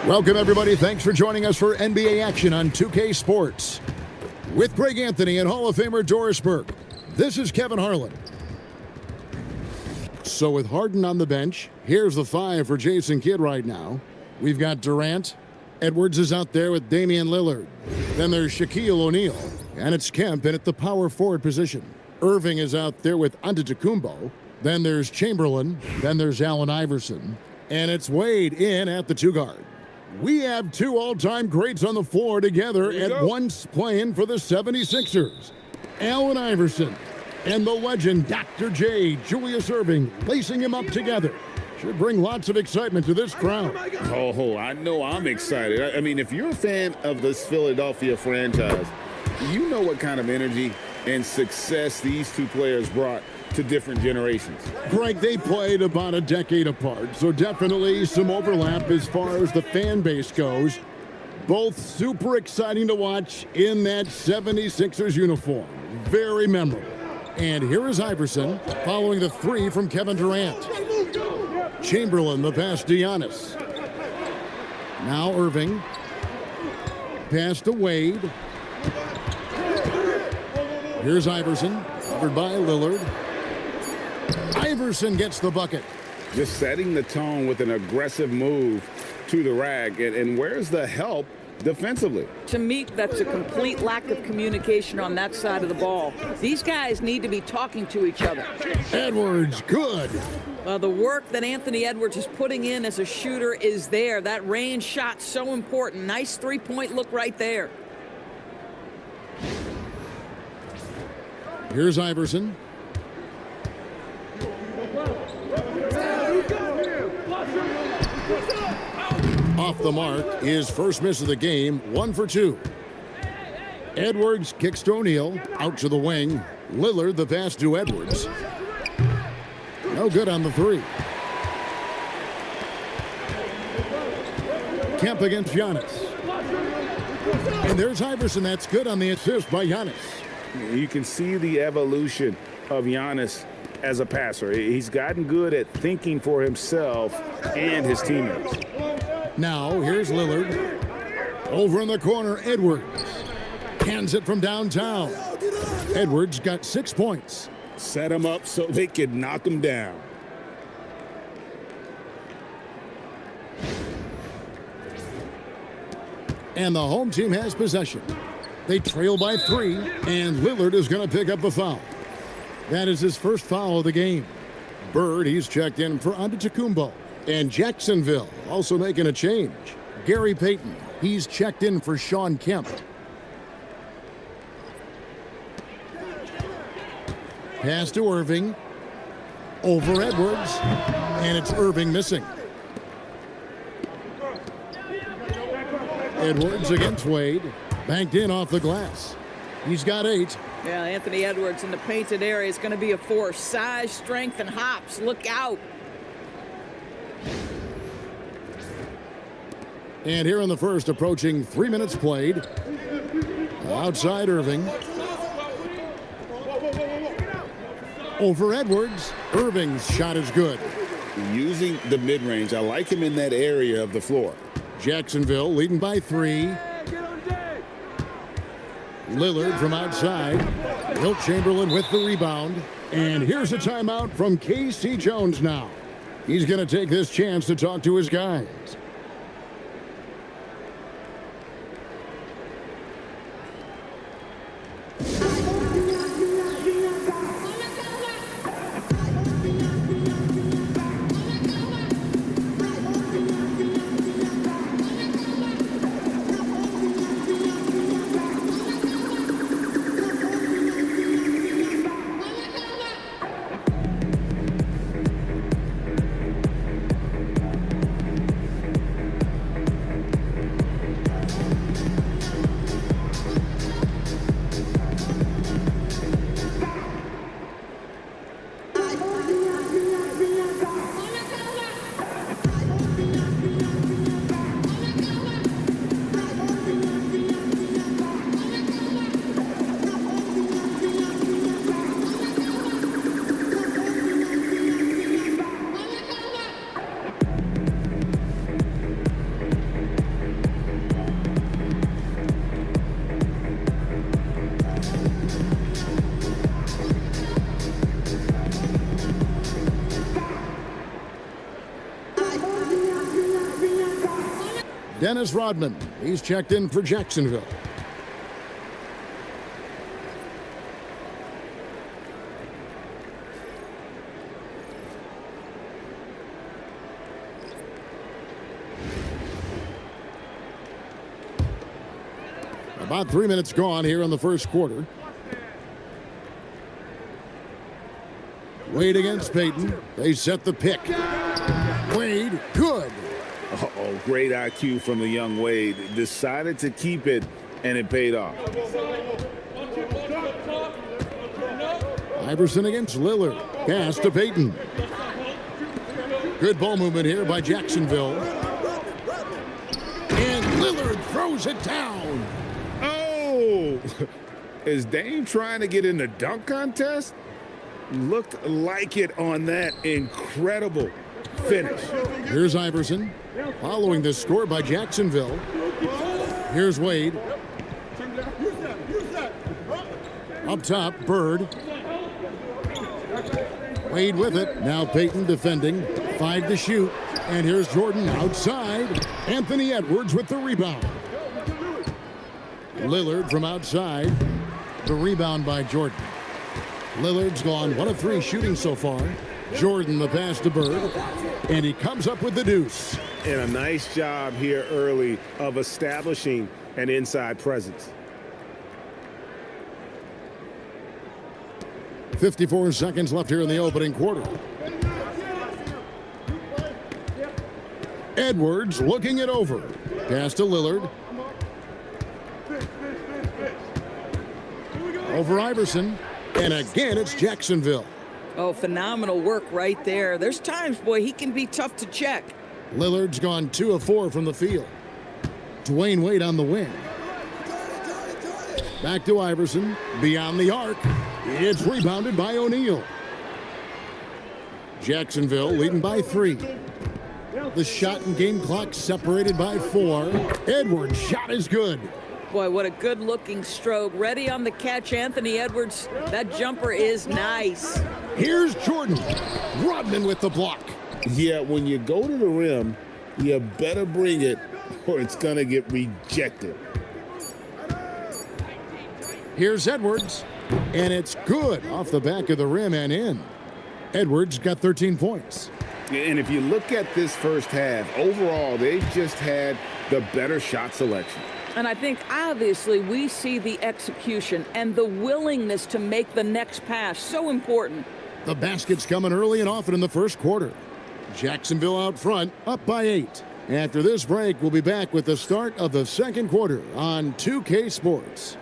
Welcome, everybody. Thanks for joining us for NBA action on 2K Sports. With Greg Anthony and Hall of Famer Doris Burke, this is Kevin Harlan. So with Harden on the bench, here's the five for Jason Kidd right now. We've got Durant. Edwards is out there with Damian Lillard. Then there's Shaquille O'Neal. And it's Kemp in at the power forward position. Irving is out there with Antetokounmpo. Then there's Chamberlain. Then there's Allen Iverson. And it's Wade in at the two guard. We have two all-time greats on the floor together at once playing for the 76ers. Allen Iverson and the legend Dr. J, Julius Irving, lacing him up together. Should bring lots of excitement to this crowd. Oh, I know I'm excited. I mean, if you're a fan of this Philadelphia franchise, you know what kind of energy and success these two players brought to different generations. Greg, they played about a decade apart, so definitely some overlap as far as the fan base goes. Both super exciting to watch in that 76ers uniform. Very memorable. And here is Iverson following the three from Kevin Durant. Chamberlain, the pass to Giannis. Now Irving. Pass to Wade. Here's Iverson, covered by Lillard. Iverson gets the bucket. Just setting the tone with an aggressive move to the rack. And where's the help defensively? To me, that's a complete lack of communication on that side of the ball. These guys need to be talking to each other. Edwards, good. The work that Anthony Edwards is putting in as a shooter is there. That range shot so important. Nice three-point look right there. Here's Iverson. Off the mark, his first miss of the game, 1 for 2. Edwards kicks to O'Neal, out to the wing. Lillard, the pass to Edwards. No good on the three. Kemp against Giannis. And there's Iverson, that's good on the assist by Giannis. You can see the evolution of Giannis as a passer. He's gotten good at thinking for himself and his teammates. Now, here's Lillard. Over in the corner, Edwards. Hands it from downtown. Edwards got 6 points. Set him up so they could knock him down. And the home team has possession. They trail by 3, and Lillard is going to pick up a foul. That is his first foul of the game. Bird, he's checked in for Antetokounmpo. And Jacksonville also making a change. Gary Payton, he's checked in for Shawn Kemp. Pass to Irving. Over Edwards. And it's Irving missing. Edwards against Wade. Banked in off the glass. He's got 8. Yeah, Anthony Edwards in the painted area is going to be a force. Size, strength, and hops. Look out. And here in the first, approaching 3 minutes played. Outside Irving. Over Edwards. Irving's shot is good. Using the mid-range, I like him in that area of the floor. Jacksonville leading by 3. Lillard from outside. Wilt Chamberlain with the rebound. And here's a timeout from K.C. Jones now. He's going to take this chance to talk to his guys. Dennis Rodman. He's checked in for Jacksonville. About 3 minutes gone here in the first quarter. Wade against Payton. They set the pick. Wade, good. Oh, great IQ from the young Wade. Decided to keep it, and it paid off. Iverson against Lillard. Pass to Payton. Good ball movement here by Jacksonville. And Lillard throws it down. Oh! Is Dame trying to get in the dunk contest? Looked like it on that incredible finish. Here's Iverson. Following this score by Jacksonville. Here's Wade. Up top, Bird. Wade with it. Now Payton defending. 5 to shoot. And here's Jordan outside. Anthony Edwards with the rebound. Lillard from outside. The rebound by Jordan. Lillard's gone 1 of 3 shooting so far. Jordan the pass to Bird. And he comes up with the deuce. And a nice job here early of establishing an inside presence. 54 seconds left here in the opening quarter. Edwards looking it over. Pass to Lillard. Over Iverson. And again, it's Jacksonville. Oh, phenomenal work right there. There's times, boy, he can be tough to check. Lillard's gone 2 of 4 from the field. Dwayne Wade on the wing. Back to Iverson. Beyond the arc. It's rebounded by O'Neal. Jacksonville leading by 3. The shot and game clock separated by 4. Edwards' shot is good. Boy, what a good-looking stroke. Ready on the catch, Anthony Edwards. That jumper is nice. Here's Jordan. Rodman with the block. Yeah, when you go to the rim, you better bring it or it's going to get rejected. Here's Edwards. And it's good off the back of the rim and in. Edwards got 13 points. And if you look at this first half, overall, they've just had the better shot selection. And I think, obviously, we see the execution and the willingness to make the next pass so important. The basket's coming early and often in the first quarter. Jacksonville out front, up by 8. After this break, we'll be back with the start of the second quarter on 2K Sports.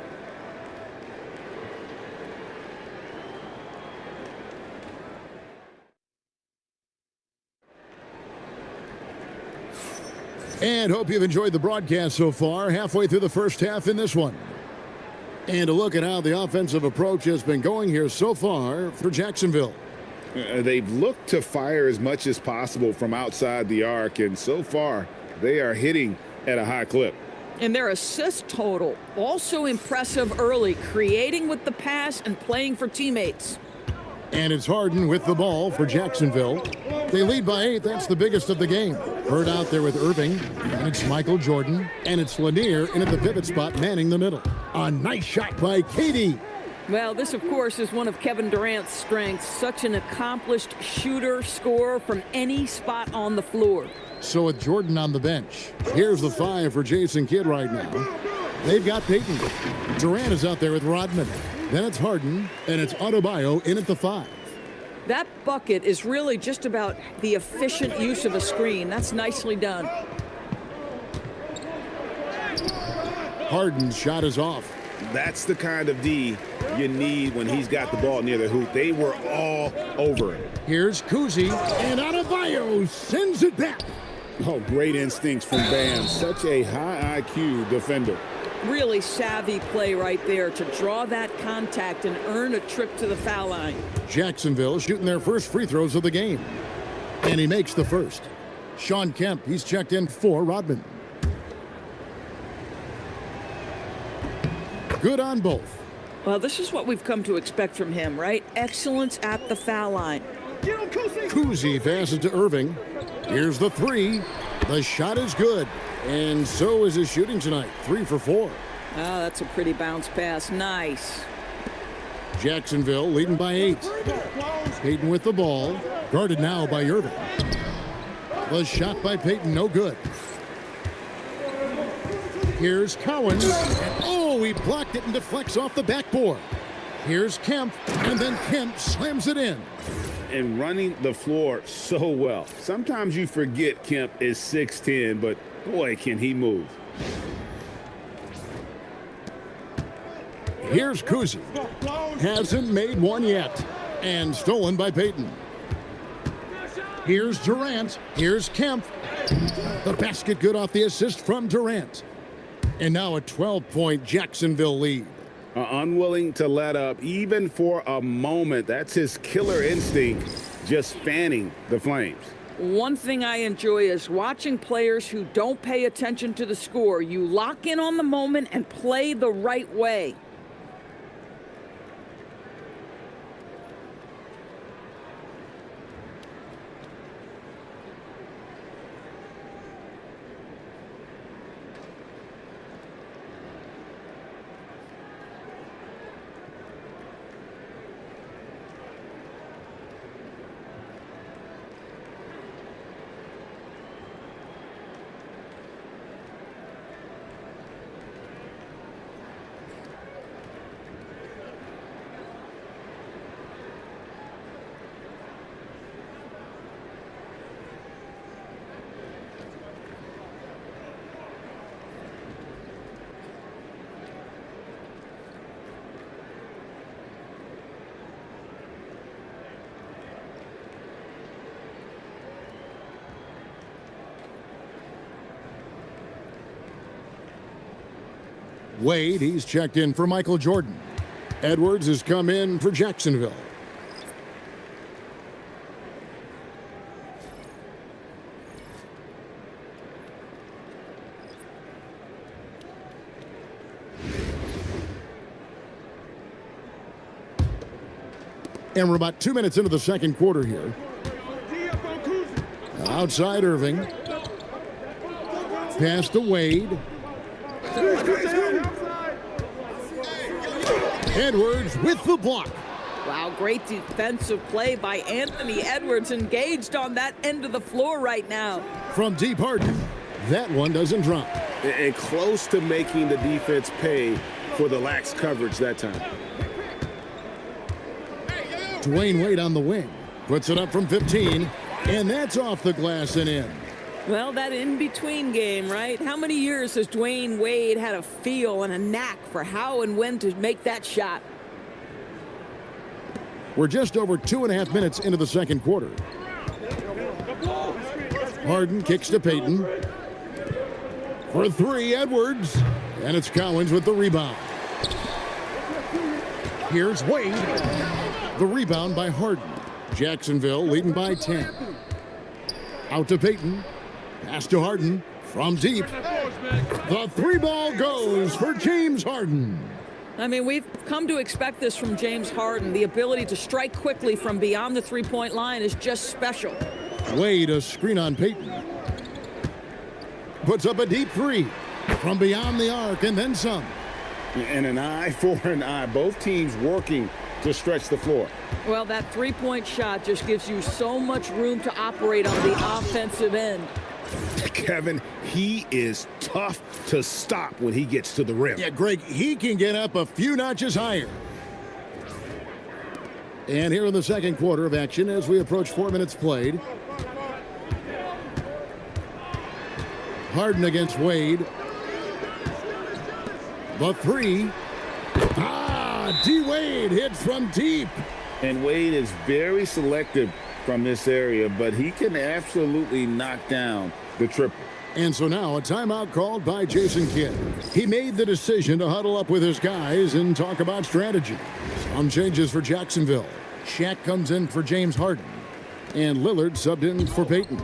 And hope you've enjoyed the broadcast so far, halfway through the first half in this one. And a look at how the offensive approach has been going here so far for Jacksonville. They've looked to fire as much as possible from outside the arc, and so far, they are hitting at a high clip. And their assist total, also impressive early, creating with the pass and playing for teammates. And it's Harden with the ball for Jacksonville. They lead by 8. That's the biggest of the game. Bird out there with Irving. And it's Michael Jordan. And it's Lanier in at the pivot spot, manning the middle. A nice shot by Katie. Well, this, of course, is one of Kevin Durant's strengths. Such an accomplished shooter, scorer from any spot on the floor. So with Jordan on the bench, here's the 5 for Jason Kidd right now. They've got Payton. Durant is out there with Rodman. Then it's Harden, and it's Adebayo in at the 5. That bucket is really just about the efficient use of a screen. That's nicely done. Harden's shot is off. That's the kind of D you need when he's got the ball near the hoop. They were all over it. Here's Kuzi, and Adebayo sends it back. Oh, great instincts from Bam. Such a high IQ defender. Really savvy play right there to draw that contact and earn a trip to the foul line. Jacksonville shooting their first free throws of the game. And he makes the first. Sean Kemp, he's checked in for Rodman. Good on both. Well, this is what we've come to expect from him, right? Excellence at the foul line. Kuzi passes to Irving. Here's the 3. The shot is good. And so is his shooting tonight, 3 for 4. Oh, that's a pretty bounce pass. Nice. Jacksonville leading by 8. Payton with the ball, guarded now by Irving. The shot by Payton, no good. Here's Cowan, and oh, he blocked it and deflects off the backboard. Here's Kemp, and then Kemp slams it in. And running the floor so well. Sometimes you forget Kemp is 6'10", but boy, can he move. Here's Kuzi. Hasn't made one yet. And stolen by Payton. Here's Durant. Here's Kemp. The basket good off the assist from Durant. And now a 12-point Jacksonville lead. Unwilling to let up even for a moment. That's his killer instinct, just fanning the flames. One thing I enjoy is watching players who don't pay attention to the score. You lock in on the moment and play the right way. Wade, he's checked in for Michael Jordan. Edwards has come in for Jacksonville. And we're about 2 minutes into the second quarter here. Outside Irving. Pass to Wade. Edwards with the block. Wow, great defensive play by Anthony Edwards, engaged on that end of the floor right now. From deep Harden. That one doesn't drop. And close to making the defense pay for the lax coverage that time. Dwayne Wade on the wing. Puts it up from 15. And that's off the glass and in. Well, that in-between game, right? How many years has Dwayne Wade had a feel and a knack for how and when to make that shot? We're just over 2.5 minutes into the second quarter. Harden kicks to Payton. For 3, Edwards. And it's Collins with the rebound. Here's Wade. The rebound by Harden. Jacksonville leading by 10. Out to Payton. Pass to Harden from deep. The 3-ball goes for James Harden. I mean, we've come to expect this from James Harden. The ability to strike quickly from beyond the three-point line is just special. Wade, a screen on Payton. Puts up a deep 3 from beyond the arc and then some. And an eye for an eye. Both teams working to stretch the floor. Well, that three-point shot just gives you so much room to operate on the offensive end. Kevin, he is tough to stop when he gets to the rim. Yeah, Greg, he can get up a few notches higher. And here in the second quarter of action as we approach 4 minutes played. Harden against Wade. The 3. D-Wade hits from deep. And Wade is very selective from this area, but he can absolutely knock down the triple. And so now a timeout called by Jason Kidd. He made the decision to huddle up with his guys and talk about strategy. Some changes for Jacksonville. Shaq comes in for James Harden. And Lillard subbed in for Payton.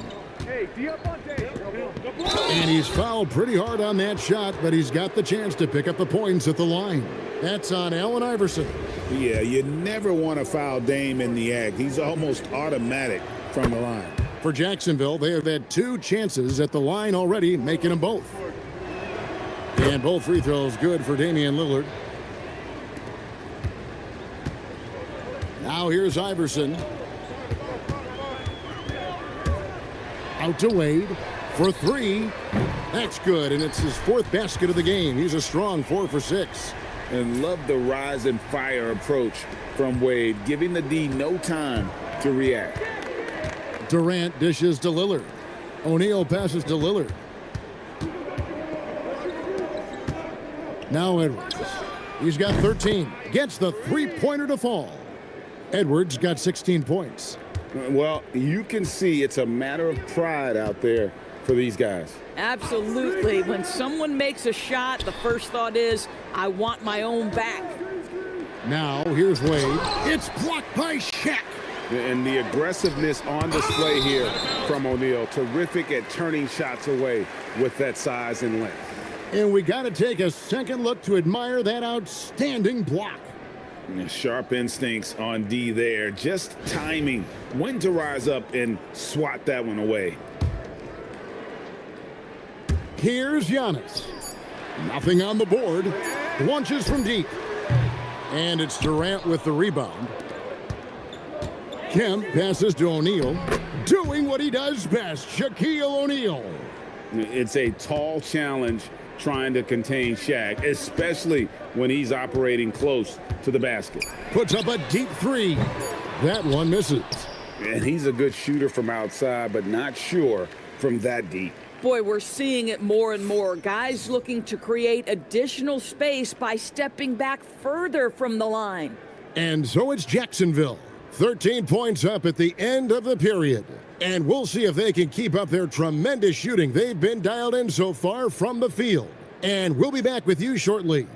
And he's fouled pretty hard on that shot, but he's got the chance to pick up the points at the line. That's on Allen Iverson. Yeah, you never want to foul Dame in the act. He's almost automatic from the line. For Jacksonville, they have had 2 chances at the line already, making them both. And both free throws good for Damian Lillard. Now here's Iverson. Out to Wade for 3. That's good, and it's his 4th basket of the game. He's a strong 4 for 6. And love the rise and fire approach from Wade, giving the D no time to react. Durant dishes to Lillard. O'Neal passes to Lillard. Now Edwards. He's got 13. Gets the three-pointer to fall. Edwards got 16 points. Well, you can see it's a matter of pride out there for these guys. Absolutely. When someone makes a shot, the first thought is, I want my own back. Now, here's Wade. It's blocked by Shaq. And the aggressiveness on display here from O'Neal. Terrific at turning shots away with that size and length. And we got to take a second look to admire that outstanding block. Sharp instincts on D there. Just timing when to rise up and swat that one away. Here's Giannis. Nothing on the board. Launches from deep. And it's Durant with the rebound. Kemp passes to O'Neal. Doing what he does best, Shaquille O'Neal. It's a tall challenge trying to contain Shaq, especially when he's operating close to the basket. Puts up a deep 3. That one misses. And he's a good shooter from outside, but not sure from that deep. Boy, we're seeing it more and more. Guys looking to create additional space by stepping back further from the line. And so it's Jacksonville. 13 points up at the end of the period. And we'll see if they can keep up their tremendous shooting they've been dialed in so far from the field. And we'll be back with you shortly.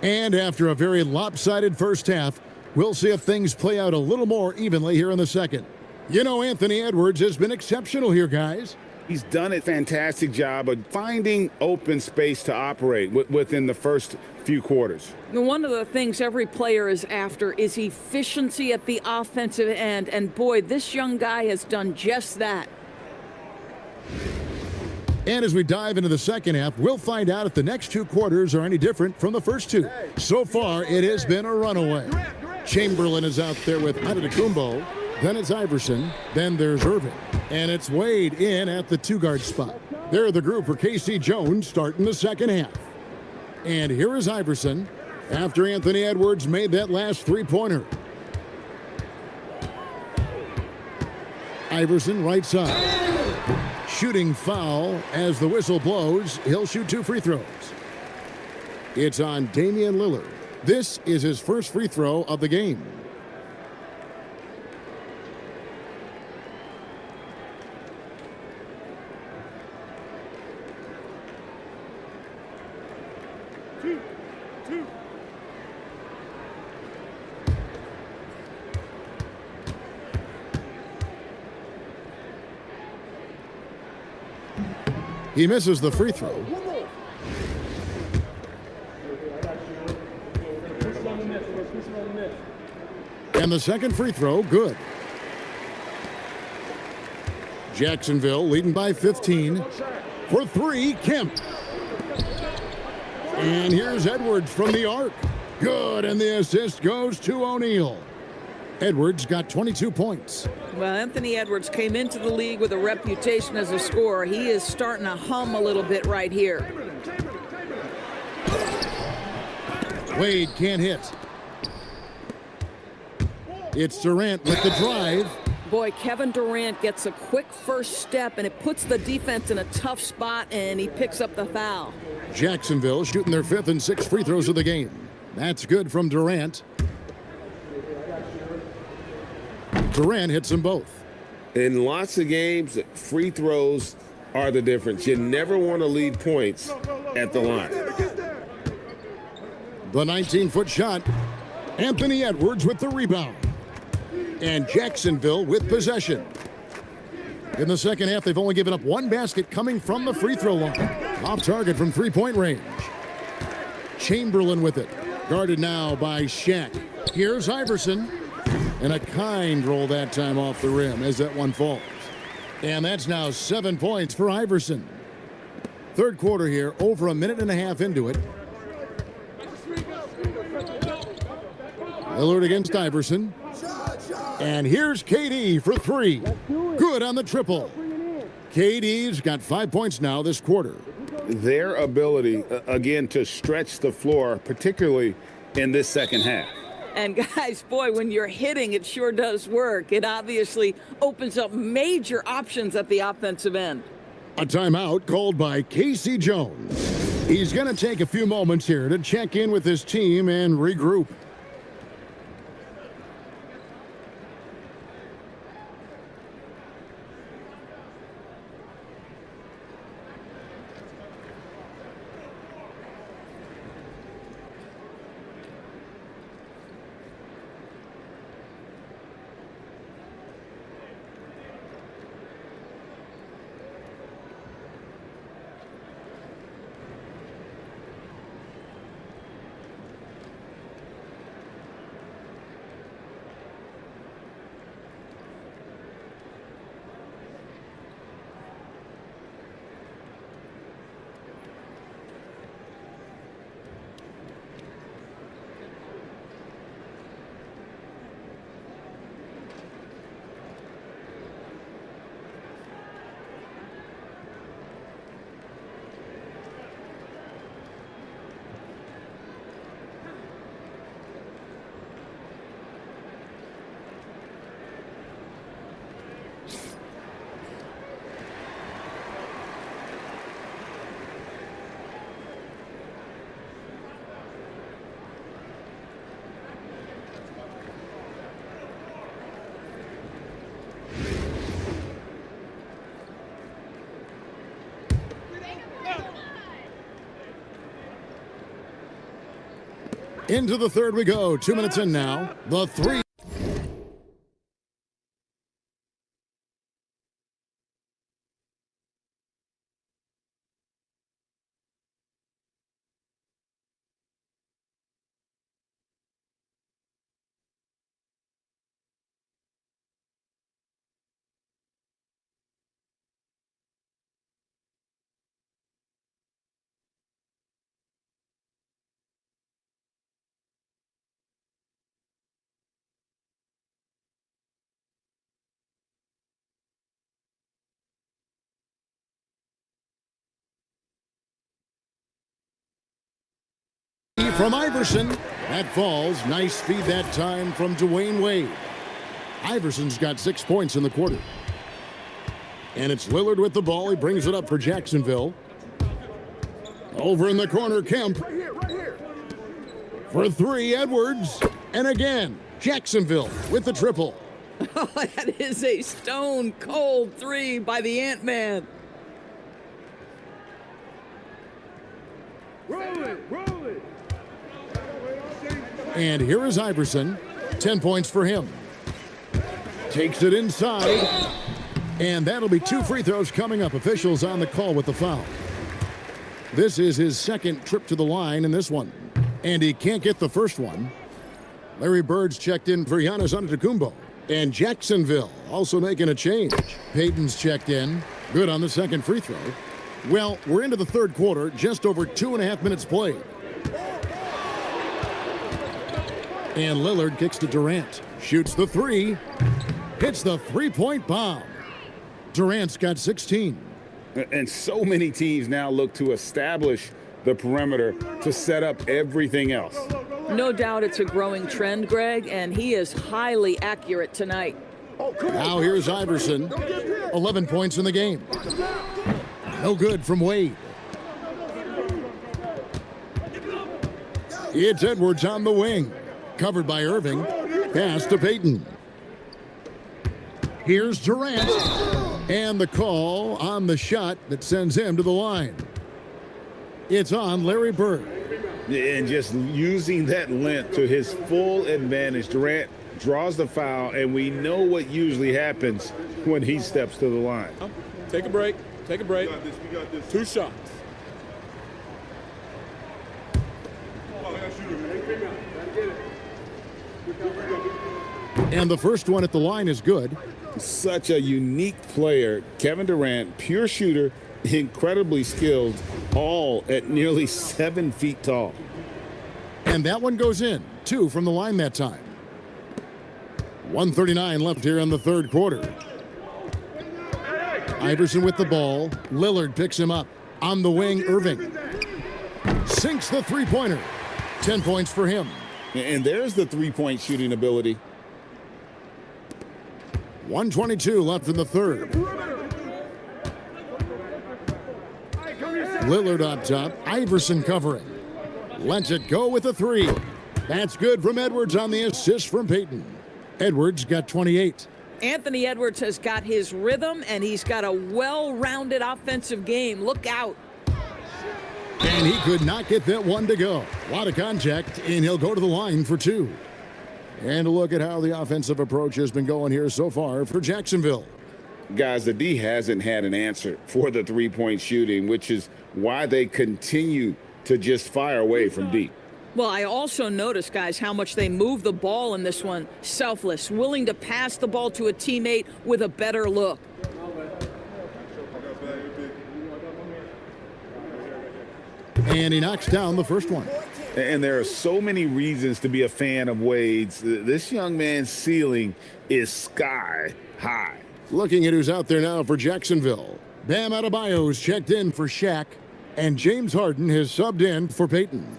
And after a very lopsided first half, we'll see if things play out a little more evenly here in the second. You know, Anthony Edwards has been exceptional here, guys. He's done a fantastic job of finding open space to operate within the first few quarters. One of the things every player is after is efficiency at the offensive end. And boy, this young guy has done just that. And as we dive into the second half, we'll find out if the next 2 quarters are any different from the first 2. So far, it has been a runaway. Chamberlain is out there with Antetokounmpo. Then it's Iverson. Then there's Irving. And it's Wade in at the 2-guard spot. They're the group for K.C. Jones starting the second half. And here is Iverson after Anthony Edwards made that last 3-pointer. Iverson right side. Shooting foul as the whistle blows. He'll shoot 2 free throws. It's on Damian Lillard. This is his first free throw of the game. He misses the free throw. And the second free throw, good. Jacksonville leading by 15. For 3, Kemp. And here's Edwards from the arc. Good, and the assist goes to O'Neal. Edwards got 22 points. Well, Anthony Edwards came into the league with a reputation as a scorer. He is starting to hum a little bit right here. Wade can't hit. It's Durant with the drive. Boy, Kevin Durant gets a quick first step, and it puts the defense in a tough spot, and he picks up the foul. Jacksonville shooting their 5th and 6th free throws of the game. That's good from Durant. Durant hits them both. In lots of games, free throws are the difference. You never want to lead points at the line. The 19-foot shot. Anthony Edwards with the rebound. And Jacksonville with possession. In the second half, they've only given up one basket coming from the free throw line. Off target from three-point range. Chamberlain with it. Guarded now by Shaq. Here's Iverson. And a kind roll that time off the rim as that one falls. And that's now 7 points for Iverson. Third quarter here, over a minute and a half into it. Lillard against Iverson. And here's KD for three. Good on the triple. KD's got 5 points now this quarter. Their ability, again, to stretch the floor, particularly in this second half. And guys, boy, when you're hitting, it sure does work. It obviously opens up major options at the offensive end. A timeout called by Casey Jones. He's going to take a few moments here to check in with his team and regroup. Into the third we go. 2 minutes in now. The three. From Iverson. That falls. Nice feed that time from Dwayne Wade. Iverson's got 6 points in the quarter. And it's Lillard with the ball. He brings it up for Jacksonville. Over in the corner, Kemp. Right here. For three, Edwards. And again, Jacksonville with the triple. Oh, that is a stone-cold three by the Ant-Man. Roll it. And here is Iverson. 10 points for him. Takes it inside. And that'll be 2 free throws coming up. Officials on the call with the foul. This is his second trip to the line in this one. And he can't get the first one. Larry Bird's checked in for Giannis Antetokounmpo. And Jacksonville also making a change. Payton's checked in. Good on the second free throw. Well, we're into the third quarter. Just over 2.5 minutes played. And Lillard kicks to Durant. Shoots the three. hits the three-point bomb. Durant's got 16. And so many teams now look to establish the perimeter to set up everything else. No doubt it's a growing trend, Greg, and he is highly accurate tonight. Now here's Iverson. 11 points in the game. No good from Wade. It's Edwards on the wing. Covered by Irving. Pass to Payton. Here's Durant. And the call on the shot that sends him to the line. It's on Larry Bird. And just using that length to his full advantage, Durant draws the foul, and we know what usually happens when he steps to the line. Take a break. Take a break. 2 shots. And the first one at the line is good. Such a unique player. Kevin Durant, pure shooter, incredibly skilled, all at nearly 7 feet tall. And that one goes in. 2 from the line that time. 1:39 left here in the third quarter. Iverson with the ball. Lillard picks him up. On the wing, Irving. Sinks the three-pointer. 10 points for him. And there's the three-point shooting ability. 1:22 left in the third. Lillard on top. Iverson covering. Lets it go with a 3. That's good from Edwards on the assist from Payton. Edwards got 28. Anthony Edwards has got his rhythm, and he's got a well-rounded offensive game. Look out. And he could not get that one to go. A lot of contact, and he'll go to the line for 2. And a look at how the offensive approach has been going here so far for Jacksonville. Guys, the D hasn't had an answer for the three-point shooting, which is why they continue to just fire away from deep. Well, I also noticed, guys, how much they move the ball in this one. Selfless, willing to pass the ball to a teammate with a better look. And he knocks down the first one. And there are so many reasons to be a fan of Wade's. This young man's ceiling is sky high. Looking at who's out there now for Jacksonville. Bam Adebayo's checked in for Shaq, and James Harden has subbed in for Payton.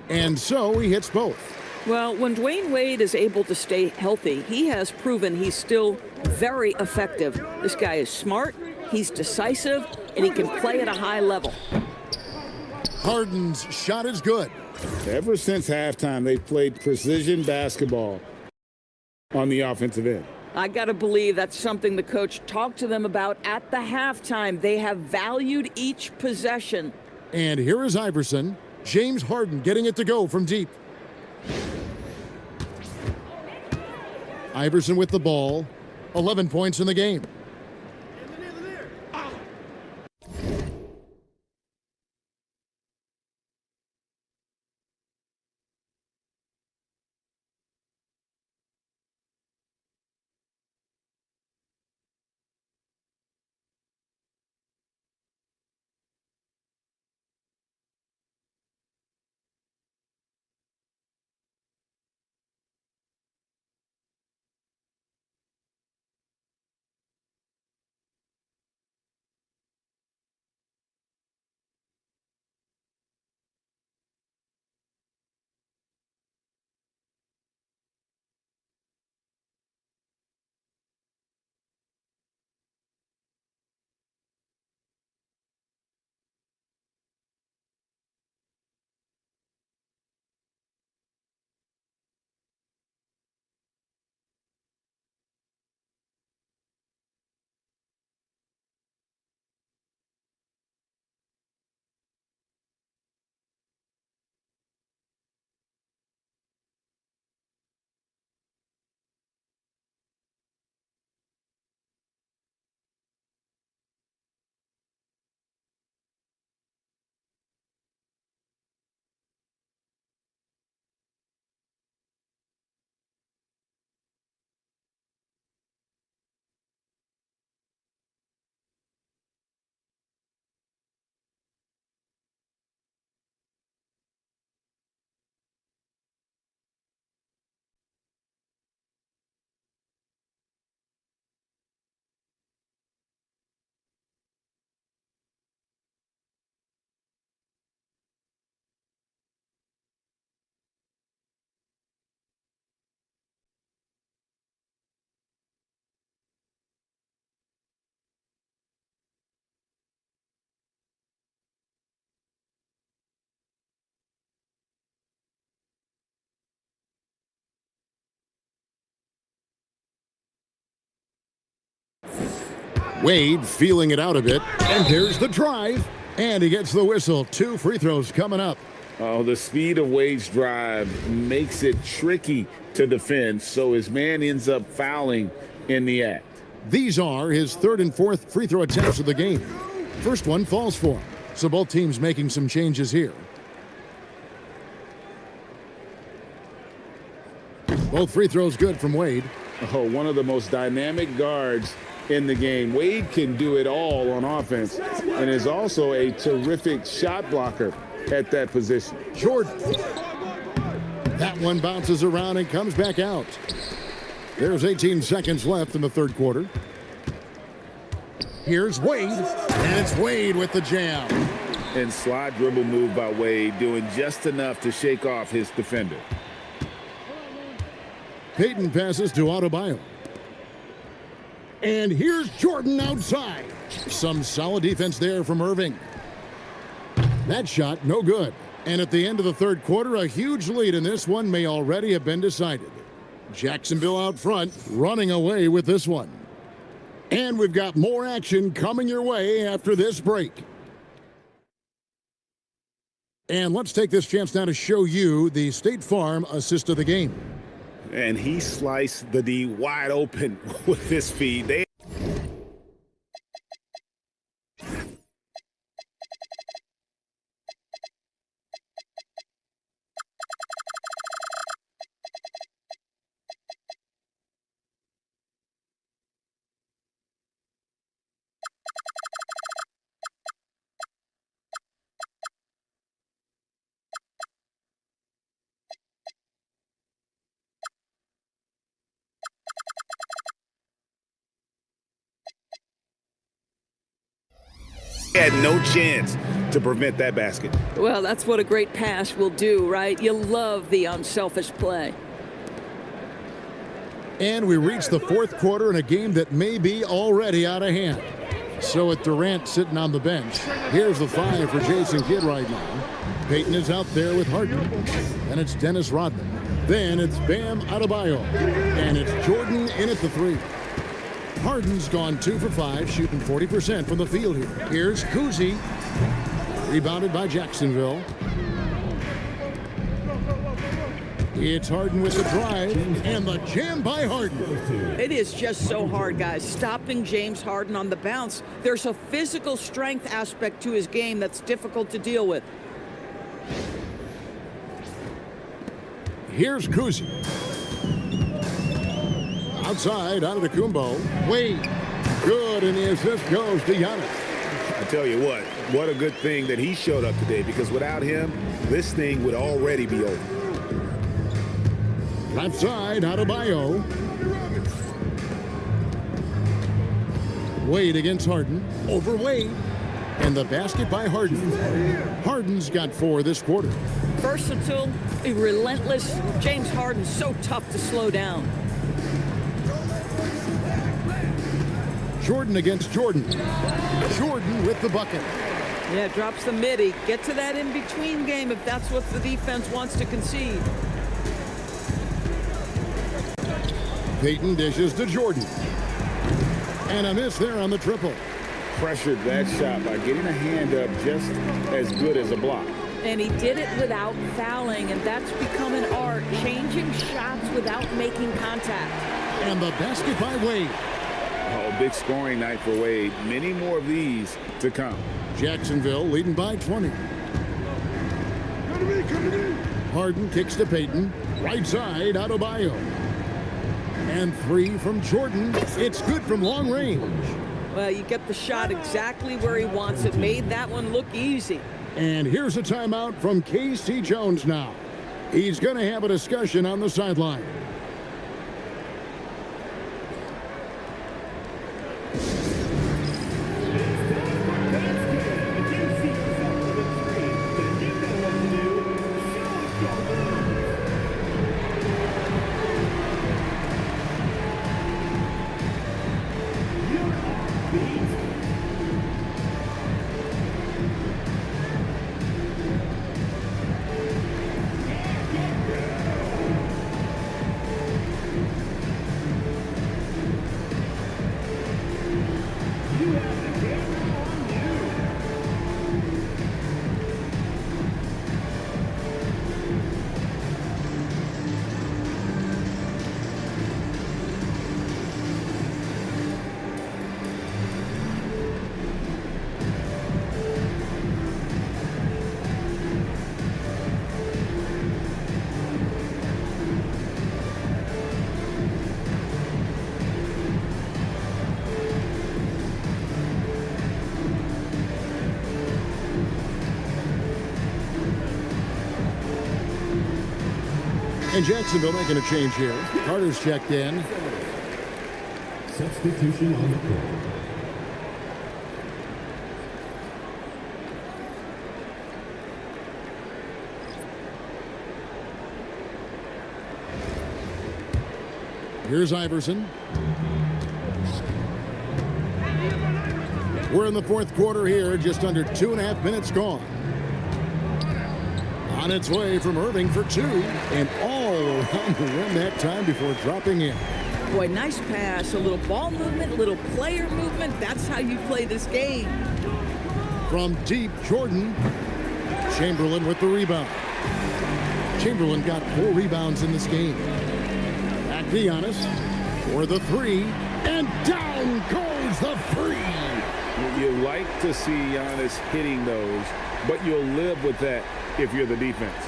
And so he hits both. Well, when Dwayne Wade is able to stay healthy, he has proven he's still very effective. This guy is smart, he's decisive, and he can play at a high level. Harden's shot is good. Ever since halftime, they've played precision basketball on the offensive end. I got to believe that's something the coach talked to them about at the halftime. They have valued each possession. And here is Iverson. James Harden getting it to go from deep. Iverson with the ball. 11 points in the game. Wade feeling it out a bit, and there's the drive, and he gets the whistle. 2 free throws coming up. Oh, the speed of Wade's drive makes it tricky to defend, so his man ends up fouling in the act. These are his 3rd and 4th free throw attempts of the game. First one falls for him, so both teams making some changes here. Both free throws good from Wade. Oh, one of the most dynamic guards in the game. Wade can do it all on offense and is also a terrific shot blocker at that position. Jordan. That one bounces around and comes back out. There's 18 seconds left in the 3rd quarter. Here's Wade, and it's Wade with the jam. And slide dribble move by Wade, doing just enough to shake off his defender. Payton passes to Adebayo. And here's Jordan outside. Some solid defense there from Irving. That shot, no good. And at the end of the 3rd quarter, a huge lead in this one may already have been decided. Jacksonville out front, running away with this one. And we've got more action coming your way after this break. And let's take this chance now to show you the State Farm assist of the game. And he sliced the D wide open with his feed. Had no chance to prevent that basket. Well, that's what a great pass will do, right? You love the unselfish play. And we reach the 4th quarter in a game that may be already out of hand. So with Durant sitting on the bench, here's the 5 for Jason Kidd right now. Payton is out there with Harden. And it's Dennis Rodman. Then it's Bam Adebayo. And it's Jordan in at the 3. Harden's gone 2 for 5, shooting 40% from the field here. Here's Kuzi. Rebounded by Jacksonville. It's Harden with the drive, and the jam by Harden. It is just so hard, guys. Stopping James Harden on the bounce. There's a physical strength aspect to his game that's difficult to deal with. Here's Kuzi. Outside, out of the Kumbo. Wade. Good, and the assist goes to Giannis. I tell you what a good thing that he showed up today, because without him, this thing would already be over. Left side, Adebayo. Wade against Harden. Over Wade. And the basket by Harden. Harden's got 4 this quarter. Versatile, relentless. James Harden so tough to slow down. Jordan against Jordan. Jordan with the bucket. Yeah, drops the midi. Get to that in-between game if that's what the defense wants to concede. Payton dishes to Jordan. And a miss there on the triple. Pressured that shot by getting a hand up just as good as a block. And he did it without fouling, and that's become an art, changing shots without making contact. And the basket by Wade. Oh, big scoring night for Wade. Many more of these to come. Jacksonville leading by 20. Harden kicks to Payton. Right side, Adebayo. And 3 from Jordan. It's good from long range. Well, you get the shot exactly where he wants it. Made that one look easy. And here's a timeout from K.C. Jones now. He's going to have a discussion on the sideline. And Jacksonville making a change here. Carter's checked in. Substitution on the court. Here's Iverson. We're in the fourth quarter here, just under 2.5 minutes gone. On its way from Irving for two, and all around the rim that time before dropping in. Boy, nice pass, a little ball movement, a little player movement. That's how you play this game. From deep, Jordan. Chamberlain with the rebound. Chamberlain got 4 rebounds in this game. Back to Giannis for the three, and down goes the free. You like to see Giannis hitting those, but you'll live with that if you're the defense.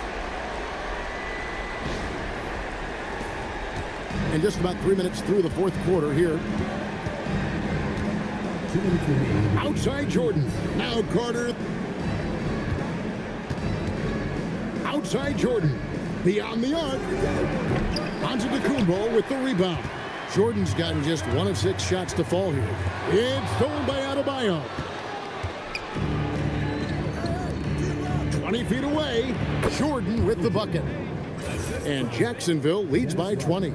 And just about 3 minutes through the fourth quarter here. Outside Jordan. Now Carter. Outside Jordan. Beyond the arc. Onto DeCumbo with the rebound. Jordan's gotten just 1 of 6 shots to fall here. It's stolen by Adebayo. 20 feet away. Jordan with the bucket. And Jacksonville leads by 20.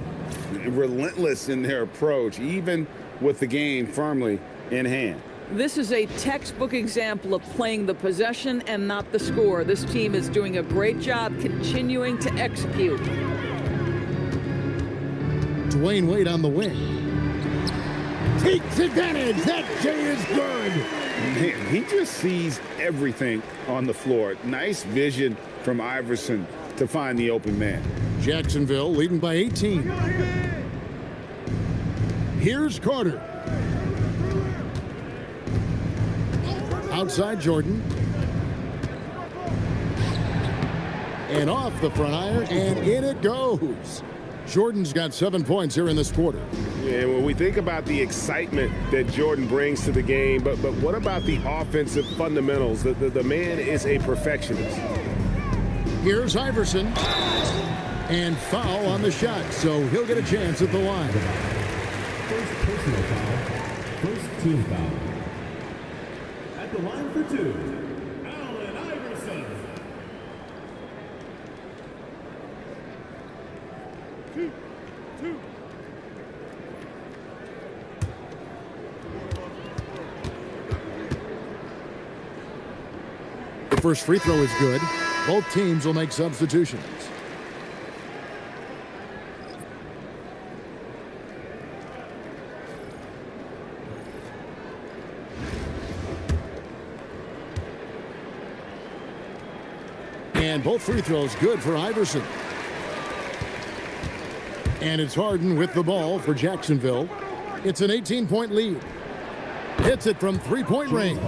Relentless in their approach, even with the game firmly in hand. This is a textbook example of playing the possession and not the score. This team is doing a great job continuing to execute. Dwayne Wade on the wing. Takes advantage. That J is good. Man, he just sees everything on the floor. Nice vision from Iverson to find the open man. Jacksonville leading by 18. Here's Carter. Outside Jordan. And off the front iron, and in it goes. Jordan's got 7 points here in this quarter. Yeah, when we think about the excitement that Jordan brings to the game, but what about the offensive fundamentals? The man is a perfectionist. Here's Iverson. And foul on the shot, so he'll get a chance at the line. First personal foul. First team foul. At the line for two, Allen Iverson. The first free throw is good. Both teams will make substitutions. And both free throws good for Iverson. And it's Harden with the ball for Jacksonville. It's an 18-point lead. Hits it from three-point range.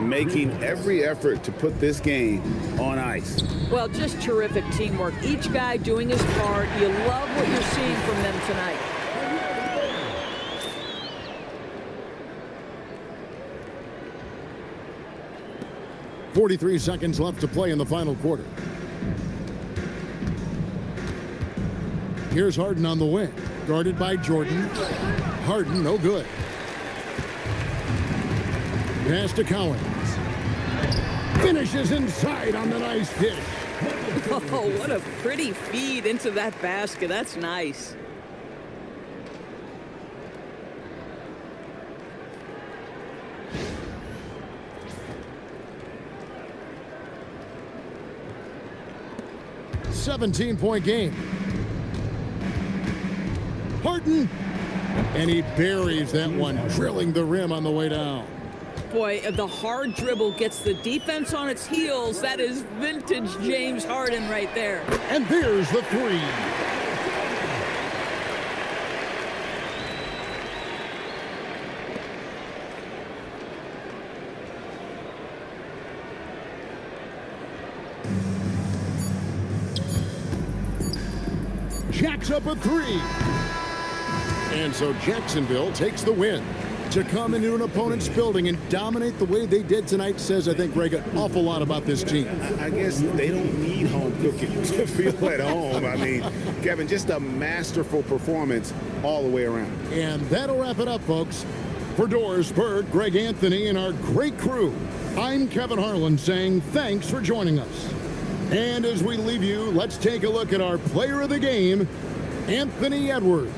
Making every effort to put this game on ice. Well, just terrific teamwork. Each guy doing his part. You love what you're seeing from them tonight. .43 seconds left to play in the final quarter. Here's Harden on the wing. Guarded by Jordan. Harden, no good. Pass to Collins. Finishes inside on the nice dish. Oh, what a pretty feed into that basket. That's nice. .17 game. Harden. And he buries that one, drilling the rim on the way down. Boy, the hard dribble gets the defense on its heels. That is vintage James Harden right there. And there's the three. Jacks up a three. And so Jacksonville takes the win. To come into an opponent's building and dominate the way they did tonight says, I think, Greg, an awful lot about this team. I guess they don't need home cooking to feel at home. I mean, Kevin, just a masterful performance all the way around. And that'll wrap it up, folks. For Doris Berg, Greg Anthony, and our great crew, I'm Kevin Harlan saying thanks for joining us. And as we leave you, let's take a look at our player of the game, Anthony Edwards.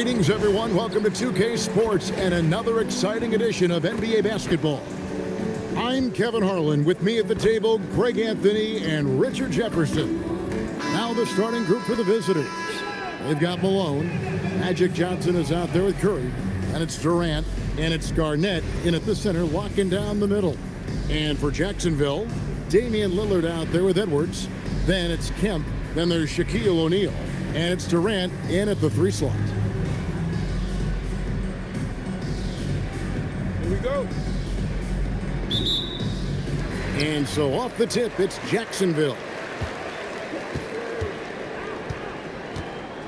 Greetings, everyone. Welcome to 2K Sports and another exciting edition of NBA basketball. I'm Kevin Harlan. With me at the table, Greg Anthony and Richard Jefferson. Now the starting group for the visitors. They've got Malone. Magic Johnson is out there with Curry. And it's Durant. And it's Garnett in at the center, locking down the middle. And for Jacksonville, Damian Lillard out there with Edwards. Then it's Kemp. Then there's Shaquille O'Neal. And it's Durant in at the 3 slot. Here we go. And so off the tip, it's Jacksonville.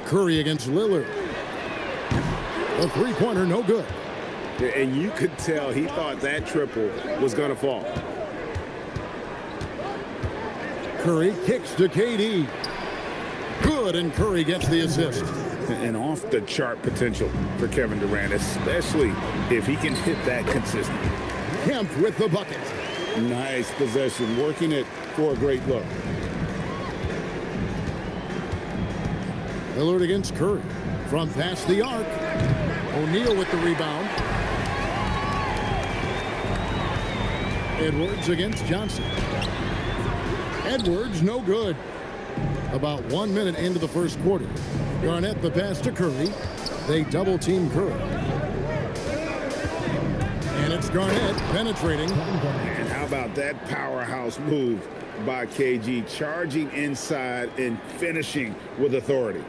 Curry against Lillard. A 3-pointer, no good. And you could tell he thought that triple was going to fall. Curry kicks to KD. Good, and Curry gets the assist. And off the chart potential for Kevin Durant, especially if he can hit that consistently. Kemp with the bucket. Nice possession, working it for a great look. Lillard against Curry. From past the arc. O'Neal with the rebound. Edwards against Johnson. Edwards, no good. About 1 minute into the first quarter. Garnett the pass to Curry. They double-team Curry. And it's Garnett penetrating. And how about that powerhouse move by KG, charging inside and finishing with authority.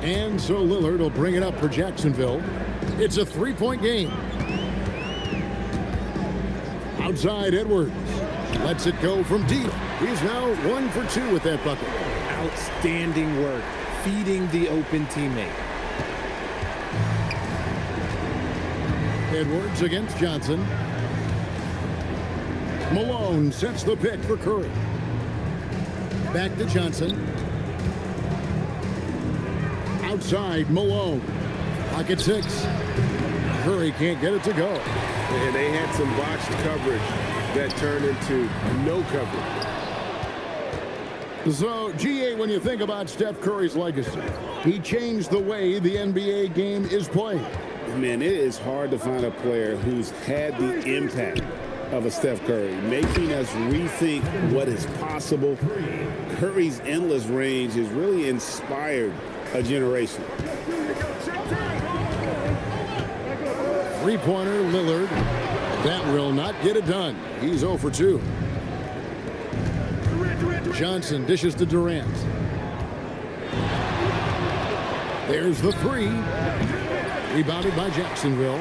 And so Lillard will bring it up for Jacksonville. It's a 3-point game. Outside Edwards. Lets it go from deep. He's now 1 for 2 with that bucket. Outstanding work, feeding the open teammate. Edwards against Johnson. Malone sets the pick for Curry. Back to Johnson. Outside Malone. Pocket 6. Curry can't get it to go. And they had some botched coverage that turned into no coverage. So, GA, when you think about Steph Curry's legacy, he changed the way the NBA game is played. Man, it is hard to find a player who's had the impact of a Steph Curry, making us rethink what is possible. Curry's endless range has really inspired a generation. 3-pointer, Lillard. That will not get it done. He's 0 for 2. Johnson dishes to Durant. There's the 3. Rebounded by Jacksonville.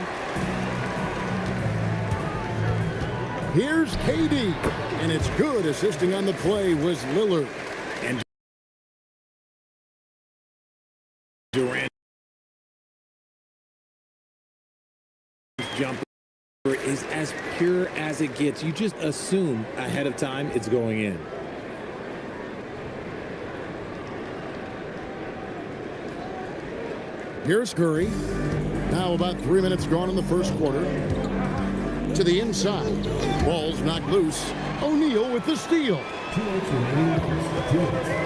Here's KD. And it's good. Assisting on the play was Lillard. And Durant jumper is as pure as it gets. You just assume ahead of time it's going in. Here's Curry. Now about 3 minutes gone in the first quarter. To the inside. Ball's knocked loose. O'Neal with the steal.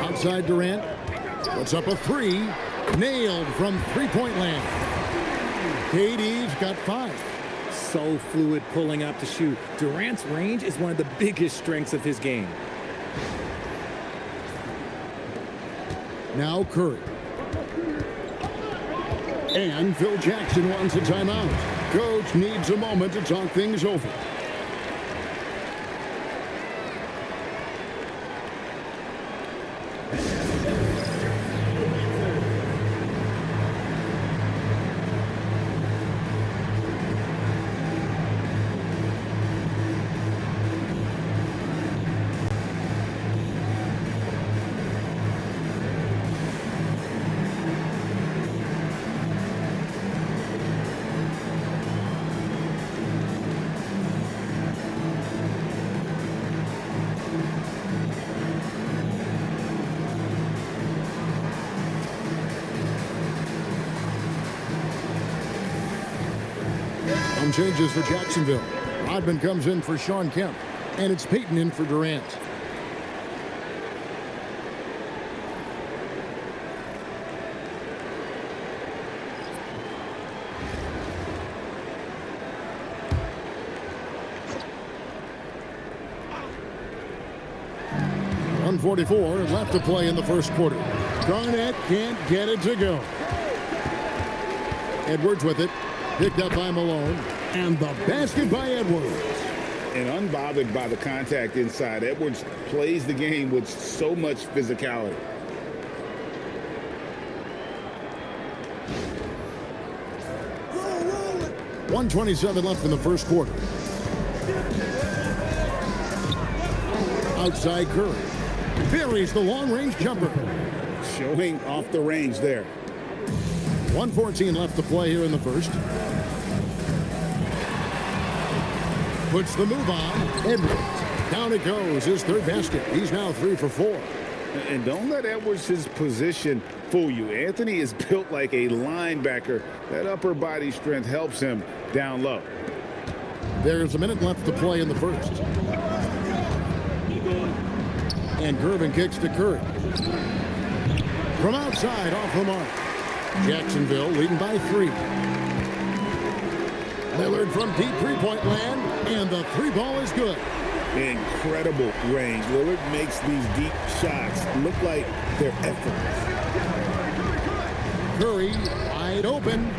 Outside Durant. Puts up a 3. Nailed from 3-point land. KD's got 5. So fluid pulling up to shoot. Durant's range is one of the biggest strengths of his game. Now Curry. And Phil Jackson wants a timeout. Coach needs a moment to talk things over. Some changes for Jacksonville. Rodman comes in for Sean Kemp, and it's Payton in for Durant. 1:44 left to play in the first quarter. Garnett can't get it to go. Edwards with it. Picked up by Malone. And the basket by Edwards. And unbothered by the contact inside, Edwards plays the game with so much physicality. .127 left in the first quarter. Outside Curry. Buries the long-range jumper. Showing off the range there. 1:14 left to play here in the first. Puts the move on. Edwards. Down it goes. His third basket. He's now 3 for 4. And don't let Edwards' position fool you. Anthony is built like a linebacker. That upper body strength helps him down low. There's a minute left to play in the first. And Gervin kicks to Curry. From outside, off the mark. Jacksonville leading by 3. Lillard from deep three-point land, and the three ball is good. Incredible range. Lillard makes these deep shots look like they're effortless. Curry wide open.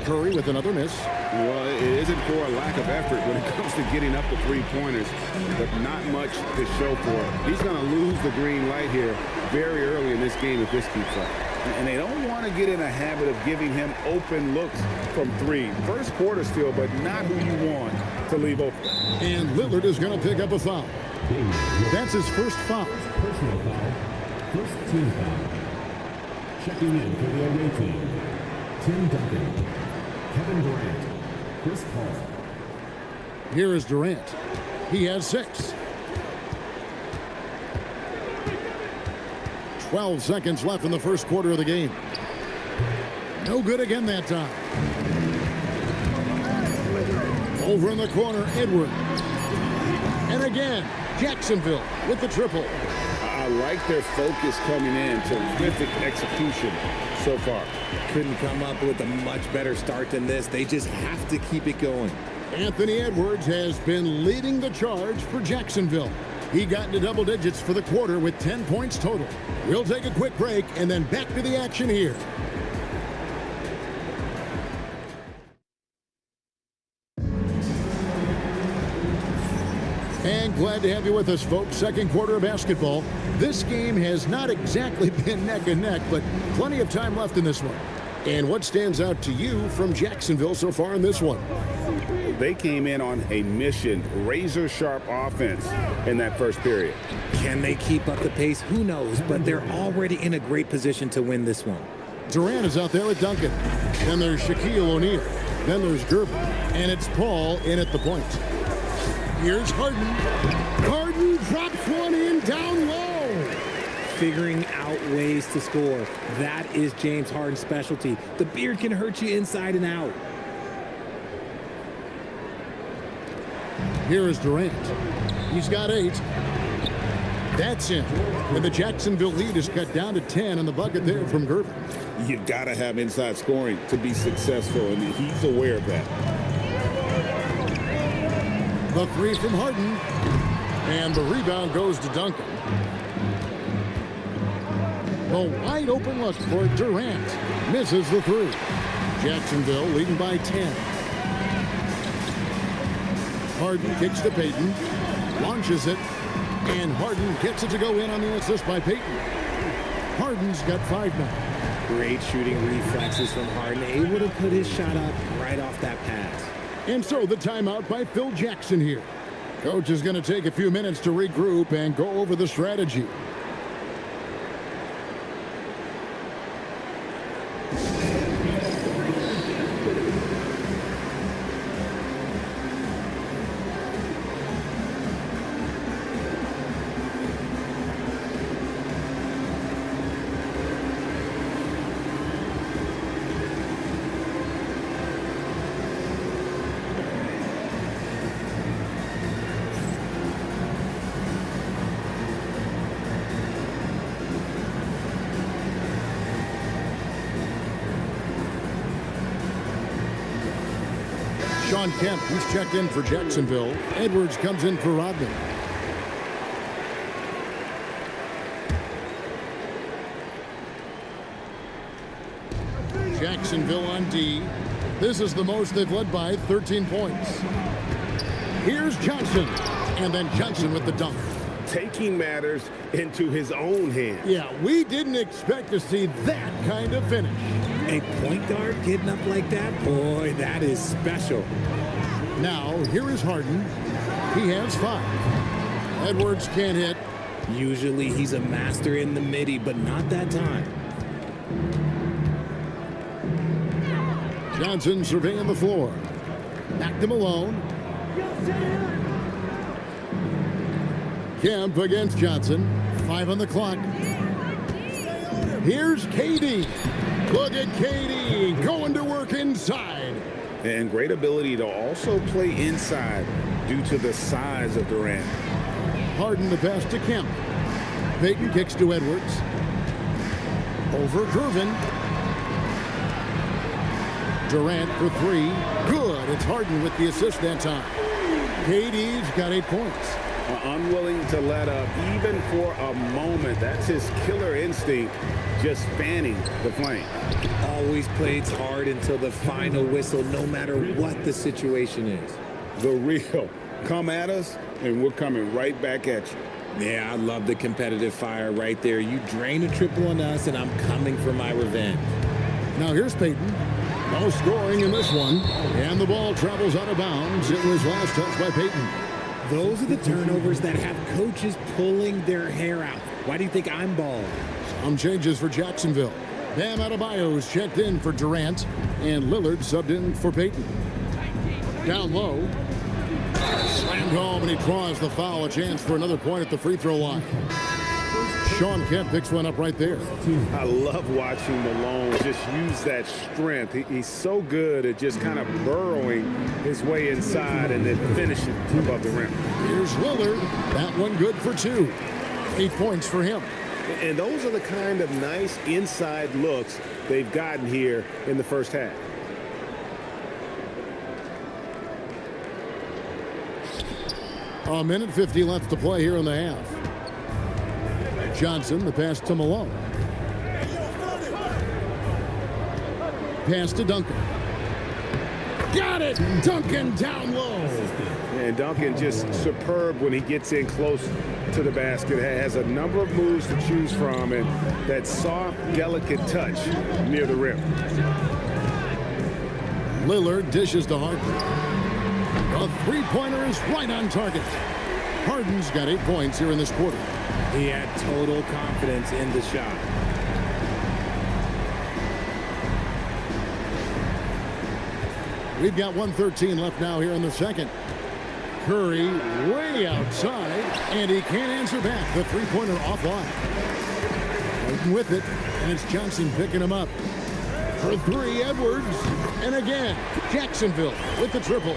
Curry with another miss. Well, it isn't for a lack of effort when it comes to getting up the three-pointers, but not much to show for it. He's going to lose the green light here very early in this game if this keeps up. And they don't want to get in a habit of giving him open looks from 3. First quarter still, but not who you want to leave open. And Lillard is going to pick up a foul. That's his first foul. Personal foul. First team foul. Checking in for the away team. Tim Duncan. Kevin Durant. Chris Paul. Here is Durant. He has 6. 12 seconds left in the first quarter of the game. No good again that time. Over in the corner, Edwards. And again, Jacksonville with the triple. I like their focus coming in. Terrific execution so far. Couldn't come up with a much better start than this. They just have to keep it going. Anthony Edwards has been leading the charge for Jacksonville. He got into double digits for the quarter with 10 points total. We'll take a quick break and then back to the action here. And glad to have you with us, folks. Second quarter of basketball. This game has not exactly been neck and neck, but plenty of time left in this one. And what stands out to you from Jacksonville so far in this one? They came in on a mission, razor-sharp offense in that first period. Can they keep up the pace? Who knows, but they're already in a great position to win this one. Durant is out there with Duncan. Then there's Shaquille O'Neal. Then there's Gervin. And it's Paul in at the point. Here's Harden. Harden drops one in down low. Figuring out ways to score. That is James Harden's specialty. The beard can hurt you inside and out. Here is Durant. He's got 8. That's in. And the Jacksonville lead is cut down to 10 on the bucket there from Gervin. You've got to have inside scoring to be successful, and he's aware of that. The 3 from Harden. And the rebound goes to Duncan. The wide open look for Durant. Misses the 3. Jacksonville leading by 10. Harden kicks to Payton, launches it, and Harden gets it to go in on the assist by Payton. Harden's got 5 now. Great shooting reflexes from Harden, able to put his shot up right off that pass. And so the timeout by Phil Jackson here. Coach is going to take a few minutes to regroup and go over the strategy. Sean Kemp, he's checked in for Jacksonville. Edwards comes in for Rodman. Jacksonville on D. This is the most they've led by, 13 points. Here's Johnson, and then Johnson with the dunk. Taking matters into his own hands. Yeah, we didn't expect to see that kind of finish. A point guard getting up like that? Boy, that is special. Now, here is Harden. He has 5. Edwards can't hit. Usually he's a master in the midi, but not that time. Johnson surveying the floor. Back to Malone. Kemp against Johnson. 5 on the clock. Here's KD. Look at KD going to work inside. And great ability to also play inside due to the size of Durant. Harden the pass to Kemp. Payton kicks to Edwards. Over Gervin. Durant for 3. Good. It's Harden with the assist that time. KD's got 8 points. Unwilling to let up even for a moment. That's his killer instinct, just fanning the flame. Always plays hard until the final whistle, no matter what the situation is. The real. Come at us, and we're coming right back at you. Yeah, I love the competitive fire right there. You drain a triple on us, and I'm coming for my revenge. Now here's Payton. No scoring in this one. And the ball travels out of bounds. It was last touched by Payton. Those are the turnovers that have coaches pulling their hair out. Why do you think I'm bald? Some changes for Jacksonville. Bam Adebayo's checked in for Durant, and Lillard subbed in for Payton. Down low. Slammed home, and he draws the foul. A chance for another point at the free throw line. Sean Kemp picks one up right there. I love watching Malone just use that strength. He's so good at just kind of burrowing his way inside and then finishing above the rim. Here's Lillard. That one good for 2. 8 points for him. And those are the kind of nice inside looks they've gotten here in the first half. A minute 50 left to play here in the half. Johnson, the pass to Malone. Pass to Duncan. Got it! Duncan down low. And Duncan just superb when he gets in close to the basket. Has a number of moves to choose from, and that soft, delicate touch near the rim. Lillard dishes to Harden. A three-pointer is right on target. Harden's got 8 points here in this quarter. He had total confidence in the shot. We've got 1:13 left now here in the second. Curry way outside, and he can't answer back. The three-pointer offline. Waiting with it, and it's Johnson picking him up. For 3, Edwards. And again, Jacksonville with the triple.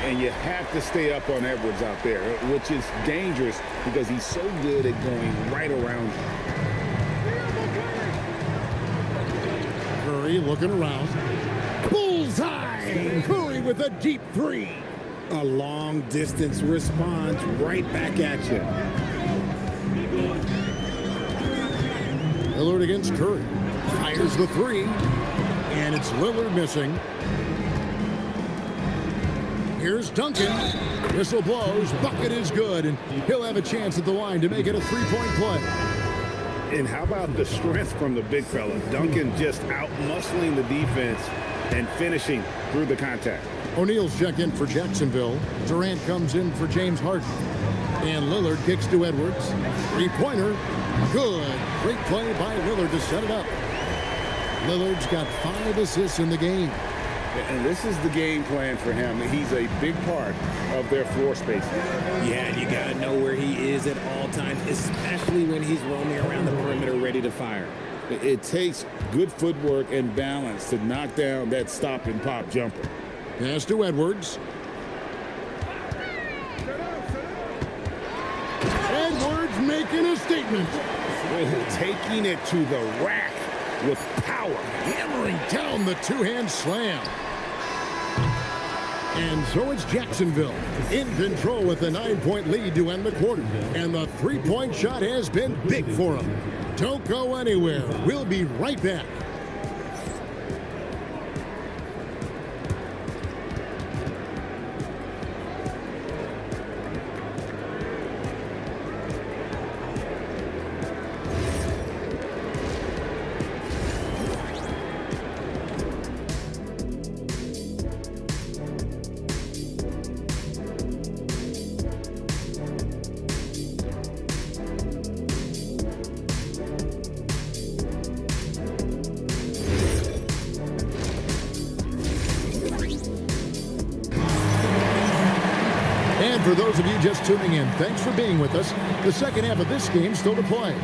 And you have to stay up on Edwards out there, which is dangerous because he's so good at going right around you. Curry looking around. Bullseye! Curry with a deep 3. A long distance response right back at you. Lillard against Curry. Fires the 3. And it's Lillard missing. Here's Duncan. Whistle blows. Bucket is good. And he'll have a chance at the line to make it a 3-point play. And how about the strength from the big fella? Duncan just out-muscling the defense and finishing through the contact. O'Neal's checked in for Jacksonville. Durant comes in for James Harden. And Lillard kicks to Edwards. Three-pointer. Good. Great play by Lillard to set it up. Lillard's got 5 assists in the game. And this is the game plan for him. He's a big part of their floor space. Yeah, and you got to know where he is at all times, especially when he's roaming around the perimeter ready to fire. It takes good footwork and balance to knock down that stop and pop jumper. Pass to Edwards. Edwards making a statement. Taking it to the rack with power. Hammering down the two-hand slam. And so it's Jacksonville in control with a 9-point lead to end the quarter. And the three-point shot has been big for them. Don't go anywhere. We'll be right back. And for those of you just tuning in, thanks for being with us. The second half of this game still to play.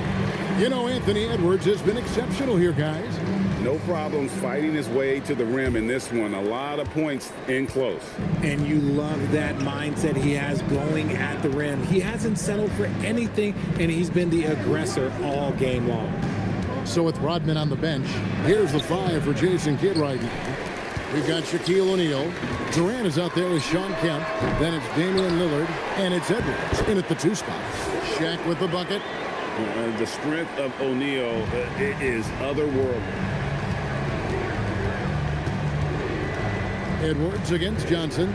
You know, Anthony Edwards has been exceptional here, guys. No problems fighting his way to the rim in this one. A lot of points in close. And you love that mindset he has going at the rim. He hasn't settled for anything, and he's been the aggressor all game long. So with Rodman on the bench, here's the 5 for Jason Kidd right now. We've got Shaquille O'Neal. Durant is out there with Sean Kemp. Then it's Damian Lillard, and it's Edwards in at the 2 spot. Shaq with the bucket. The strength of O'Neal is otherworldly. Edwards against Johnson.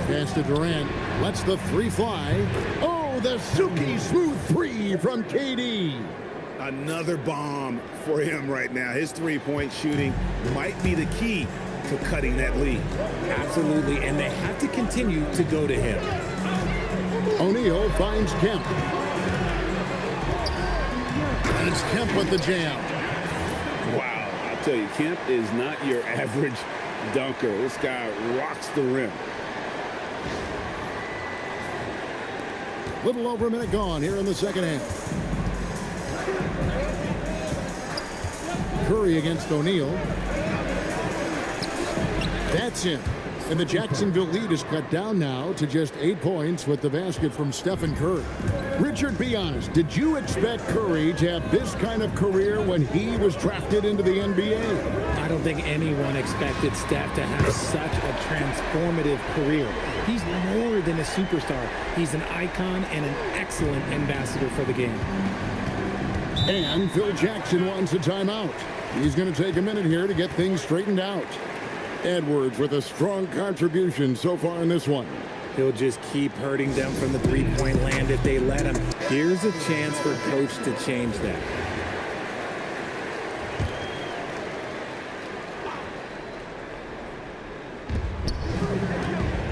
Pass to Durant. Lets the 3 fly. Oh, the silky smooth 3 from KD. Another bomb for him right now. His three-point shooting might be the key to cutting that lead. Absolutely, and they have to continue to go to him. O'Neal finds Kemp. And it's Kemp with the jam. Wow. I'll tell you, Kemp is not your average dunker. This guy rocks the rim. Little over a minute gone here in the second half. Curry against O'Neal. That's him. And the Jacksonville lead is cut down now to just 8 points with the basket from Stephen Curry. Richard, be honest, did you expect Curry to have this kind of career when he was drafted into the NBA? I don't think anyone expected Steph to have such a transformative career. He's more than a superstar. He's an icon and an excellent ambassador for the game. And Phil Jackson wants a timeout. He's going to take a minute here to get things straightened out. Edwards with a strong contribution so far in this one. He'll just keep hurting them from the three-point land if they let him. Here's a chance for coach to change that.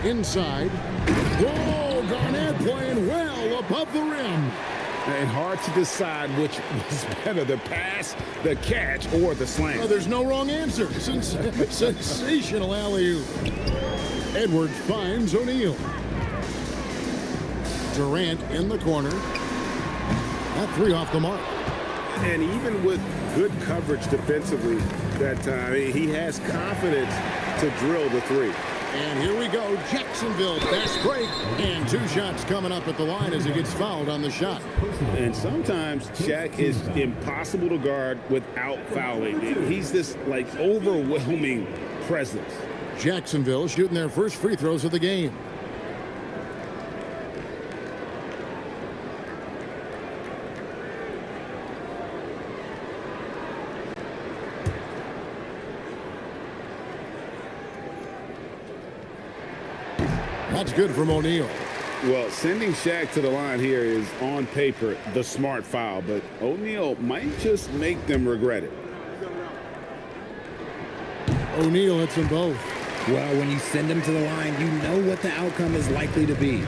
Inside. Whoa, Garnett playing well above the rim. And hard to decide which was better, the pass, the catch, or the slam. Oh, there's no wrong answer. Sensational alley-oop. Edwards finds O'Neal. Durant in the corner. That 3 off the mark. And even with good coverage defensively that time, he has confidence to drill the 3. And here we go, Jacksonville, fast break. And 2 shots coming up at the line as he gets fouled on the shot. And sometimes Shaq is impossible to guard without fouling. He's this, like, overwhelming presence. Jacksonville shooting their first free throws of the game. That's good from O'Neal. Well, sending Shaq to the line here is, on paper, the smart foul, but O'Neal might just make them regret it. O'Neal hits them both. Well, when you send them to the line, you know what the outcome is likely to be.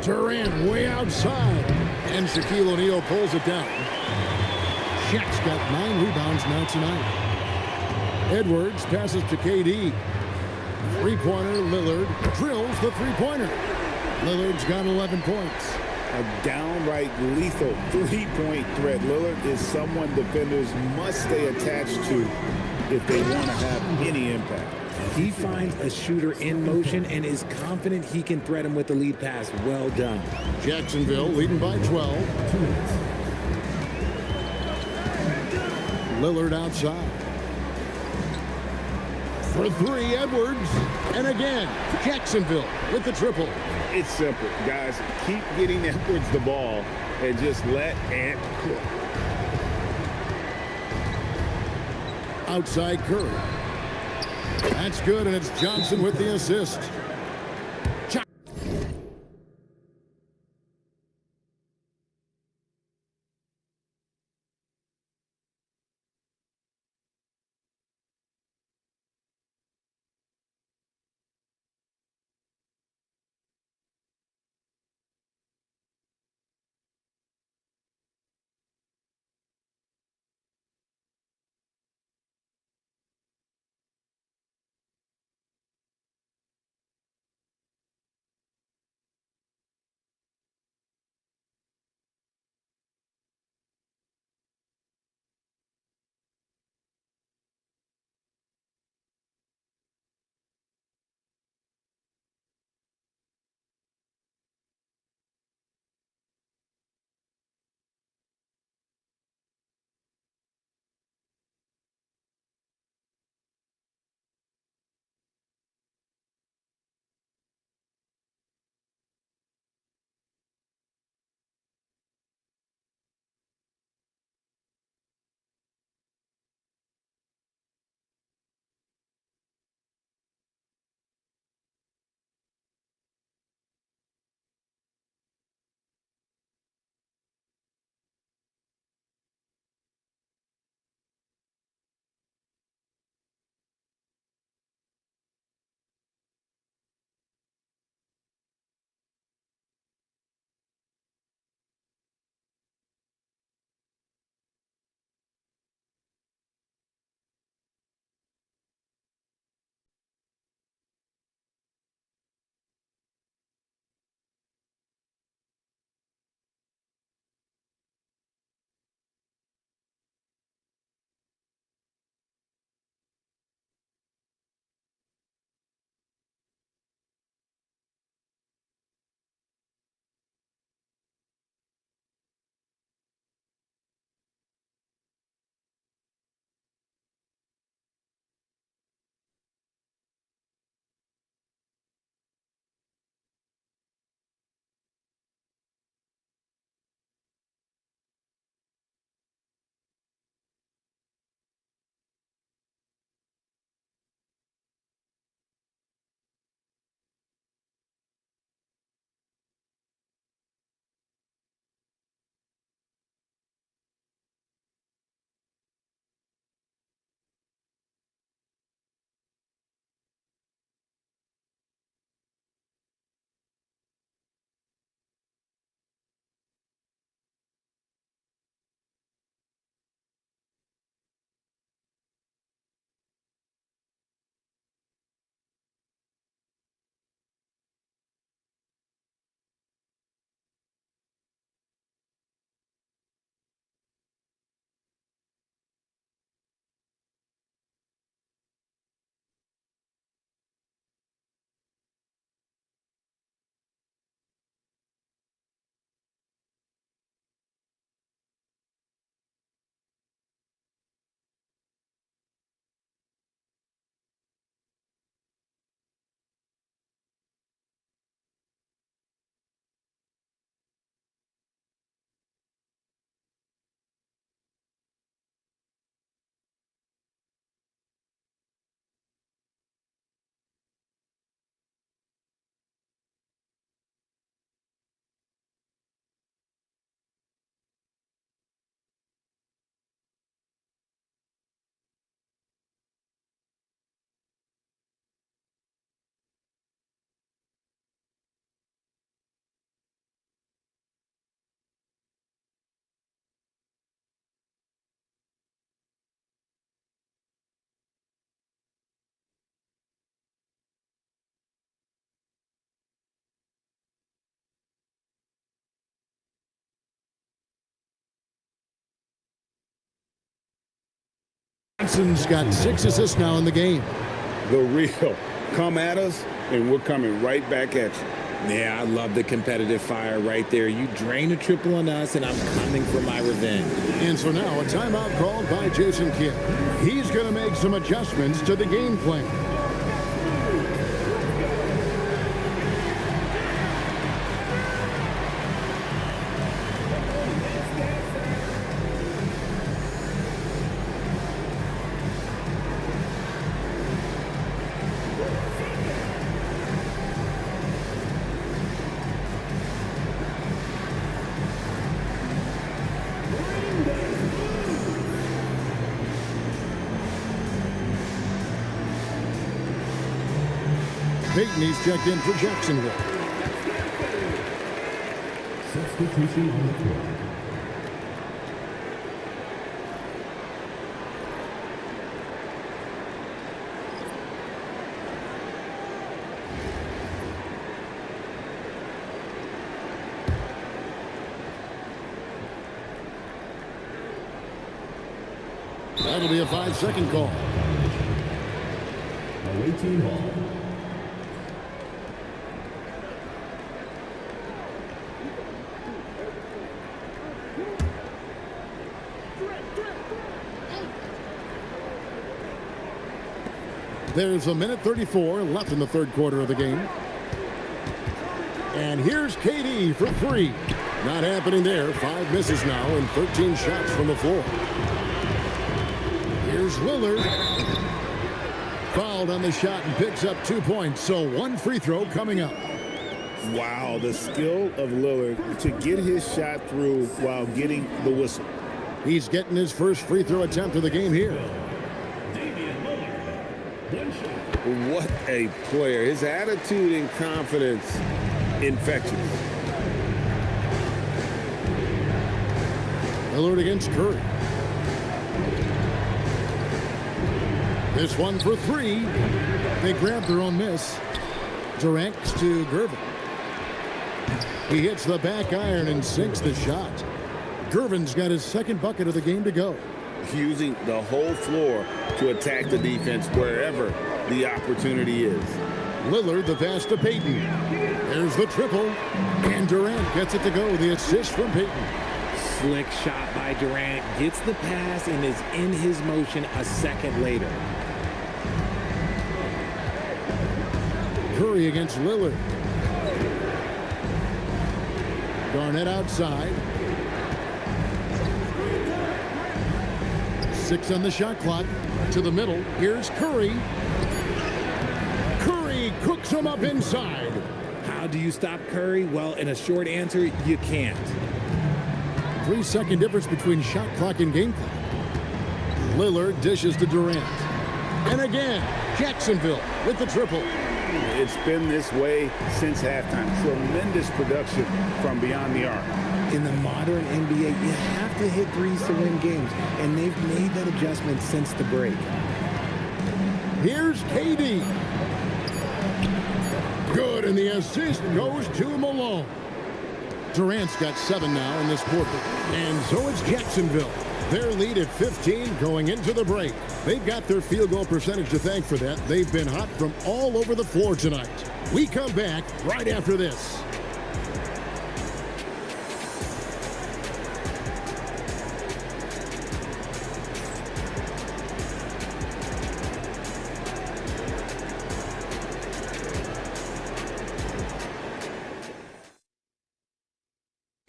Durant way outside. And Shaquille O'Neal pulls it down. Shaq's got 9 rebounds now tonight. Edwards passes to KD. Three-pointer, Lillard drills the three-pointer. Lillard's got 11 points. A downright lethal three-point threat. Lillard is someone defenders must stay attached to if they want to have any impact. He finds a shooter in motion and is confident he can threat him with the lead pass. Well done. Jacksonville leading by 12. Lillard outside. For 3, Edwards. And again, Jacksonville with the triple. It's simple, guys. Keep getting Edwards the ball and just let Ant cook. Outside Curry. That's good, and it's Johnson with the assist. Johnson's got 6 assists now in the game. The real. Come at us, and we're coming right back at you. Yeah, I love the competitive fire right there. You drain a triple on us, and I'm coming for my revenge. And so now a timeout called by Jason Kidd. He's going to make some adjustments to the game plan. Peyton, he's checked in for Jacksonville. Substitution on the floor. That'll be a 5-second call. Away team ball. There's a minute 34 left in the third quarter of the game. And here's KD for 3. Not happening there. 5 misses now and 13 shots from the floor. Here's Lillard. Fouled on the shot and picks up 2 points. So 1 free throw coming up. Wow, the skill of Lillard to get his shot through while getting the whistle. He's getting his first free throw attempt of the game here. What a player. His attitude and confidence, infectious. Lillard against Curry. This one for 3. They grab their own miss. Durant to Gervin. He hits the back iron and sinks the shot. Gervin's got his second bucket of the game to go. Using the whole floor to attack the defense wherever the opportunity is. Lillard the pass to Peyton. There's the triple. And Durant gets it to go. The assist from Peyton. Slick shot by Durant. Gets the pass and is in his motion a second later. Curry against Lillard. Garnett outside. 6 on the shot clock. To the middle. Here's Curry. Curry cooks him up inside. How do you stop Curry? Well, in a short answer, you can't. 3-second difference between shot clock and game clock. Lillard dishes to Durant. And again, Jacksonville with the triple. It's been this way since halftime. Tremendous production from beyond the arc. In the modern NBA, you have to hit threes to win games, and they've made that adjustment since the break. Here's KD. Good, and the assist goes to Malone. Durant's got 7 now in this quarter. And so it's Jacksonville. Their lead at 15 going into the break. They've got their field goal percentage to thank for that. They've been hot from all over the floor tonight. We come back right after this.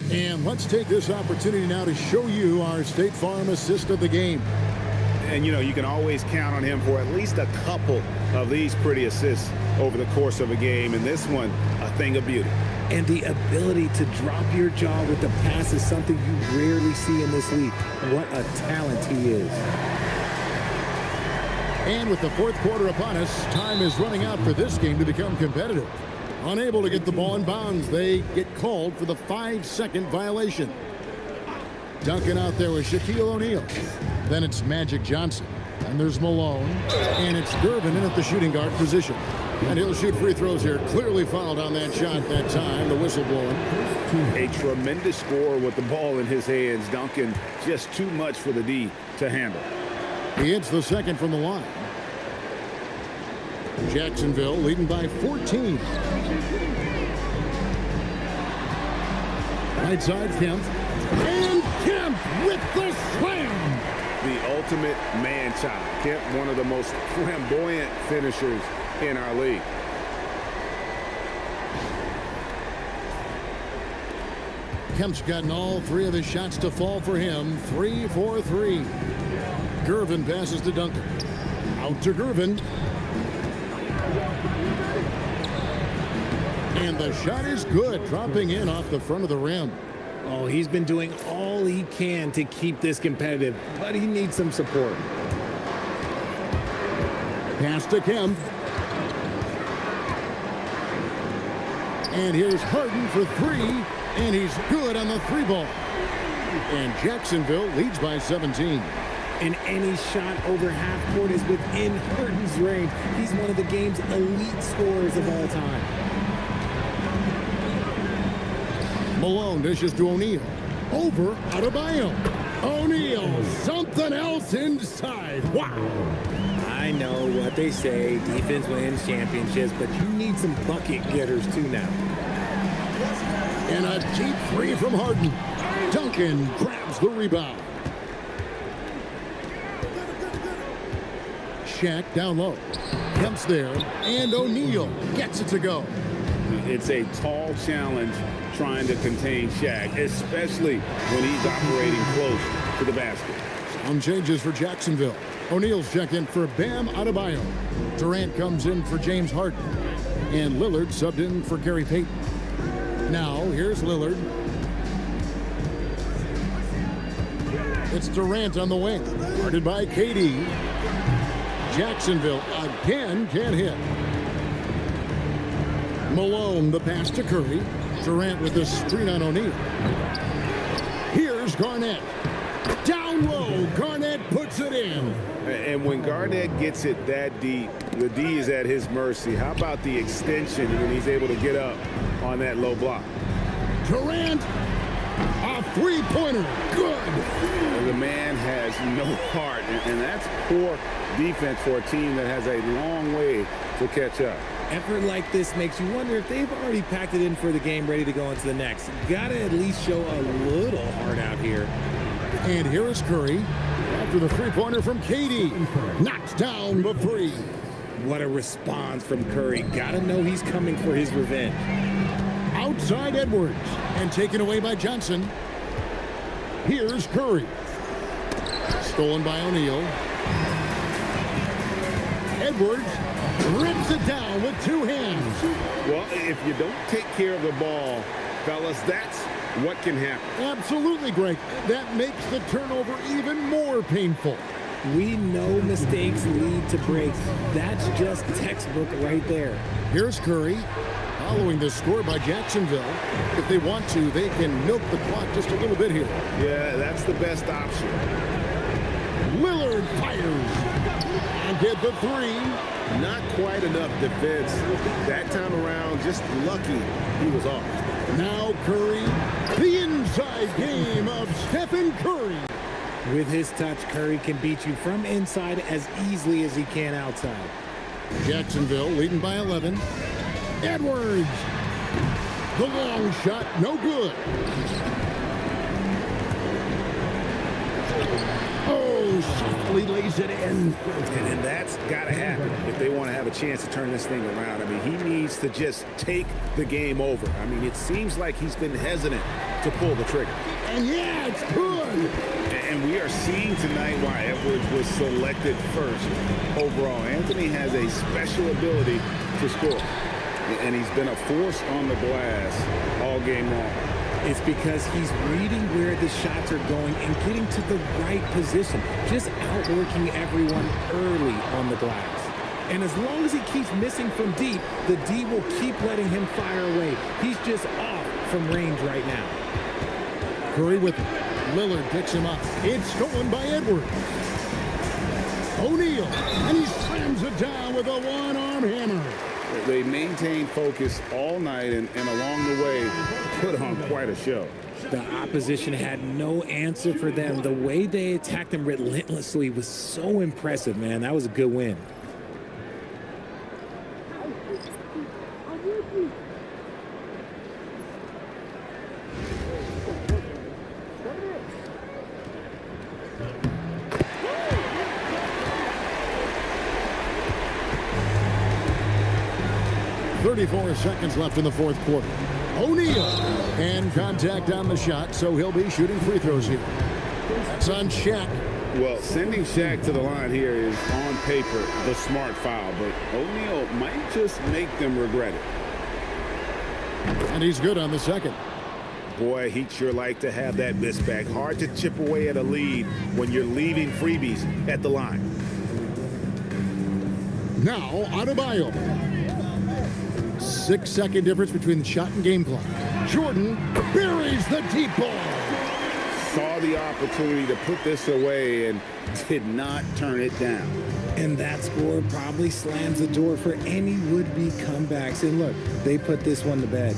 And let's take this opportunity now to show you our State Farm assist of the game. And, you know, you can always count on him for at least a couple of these pretty assists over the course of a game. And this one, a thing of beauty. And the ability to drop your jaw with the pass is something you rarely see in this league. What a talent he is. And with the fourth quarter upon us, time is running out for this game to become competitive. Unable to get the ball in bounds, they get called for the 5-second violation. Duncan out there with Shaquille O'Neal. Then it's Magic Johnson. And there's Malone. And it's Gervin in at the shooting guard position. And he'll shoot free throws here. Clearly fouled on that shot that time. The whistle blowing. A tremendous score with the ball in his hands. Duncan just too much for the D to handle. He hits the second from the line. Jacksonville leading by 14. Right side, Kemp. And Kemp with the slam. The ultimate man-child. Kemp, one of the most flamboyant finishers in our league. Kemp's gotten all three of his shots to fall for him. 3 for 3. Gervin passes to Duncan. Out to Gervin. And the shot is good, dropping in off the front of the rim. Oh, he's been doing all he can to keep this competitive, but he needs some support. Pass to Kemp. And here's Harden for 3, and he's good on the 3 ball. And Jacksonville leads by 17. And any shot over half court is within Harden's range. He's one of the game's elite scorers of all time. Malone dishes to O'Neal. Over Adebayo. O'Neal, something else inside. Wow. I know what they say, defense wins championships, but you need some bucket getters too now. And a deep 3 from Harden. Duncan grabs the rebound. Shaq down low. Kemp's there, and O'Neal gets it to go. It's a tall challenge trying to contain Shaq, especially when he's operating close to the basket. Some changes for Jacksonville. O'Neal's check in for Bam Adebayo. Durant comes in for James Harden. And Lillard subbed in for Gary Payton. Now, here's Lillard. It's Durant on the wing. Guarded by KD. Jacksonville again can't hit. Malone, the pass to Curry. Durant with the screen on O'Neal. Here's Garnett. Down low, Garnett puts it in. And when Garnett gets it that deep, the D is at his mercy. How about the extension when he's able to get up on that low block? Durant, a three-pointer, good. And the man has no heart, and that's poor defense for a team that has a long way to catch up. Effort like this makes you wonder if they've already packed it in for the game, ready to go into the next. Gotta at least show a little heart out here. And here is Curry after the three-pointer from KD. Knocked down the 3. What a response from Curry. Gotta know he's coming for his revenge. Outside Edwards and taken away by Johnson. Here's Curry. Stolen by O'Neal. Edwards rips it down with 2 hands. Well, if you don't take care of the ball, fellas, that's what can happen. Absolutely, Greg. That makes the turnover even more painful. We know mistakes lead to breaks. That's just textbook right there. Here's Curry. Following the score by Jacksonville. If they want to, they can milk the clock just a little bit here. Yeah, that's the best option. Lillard fires. And get the 3. Not quite enough defense. That time around, just lucky he was off. Now Curry, the inside game of Stephen Curry. With his touch, Curry can beat you from inside as easily as he can outside. Jacksonville leading by 11. Edwards. The long shot, no good. Oh, softly lays it in. And that's got to happen if they want to have a chance to turn this thing around. I mean, he needs to just take the game over. I mean, it seems like he's been hesitant to pull the trigger. And yeah, it's good. And we are seeing tonight why Edwards was selected first overall. Anthony has a special ability to score. And he's been a force on the glass all game long. It's because he's reading where the shots are going and getting to the right position, just outworking everyone early on the glass. And as long as he keeps missing from deep, the D will keep letting him fire away. He's just off from range right now. Curry with it. Lillard picks him up. It's stolen by Edwards. O'Neal, and he slams it down with a one-arm hammer. They maintained focus all night and along the way put on quite a show. The opposition had no answer for them. The way they attacked them relentlessly was so impressive, man. That was a good win. .34 seconds left in the fourth quarter. O'Neal, and contact on the shot, so he'll be shooting free throws here. That's on Shaq. Well, sending Shaq to the line here is on paper the smart foul, but O'Neal might just make them regret it. And he's good on the second. Boy, he'd sure like to have that miss back. Hard to chip away at a lead when you're leaving freebies at the line. Now, Adebayo. 6-second difference between the shot and game clock. Jordan buries the deep ball. Saw the opportunity to put this away and did not turn it down. And that score probably slams the door for any would-be comebacks. And look, they put this one to bed.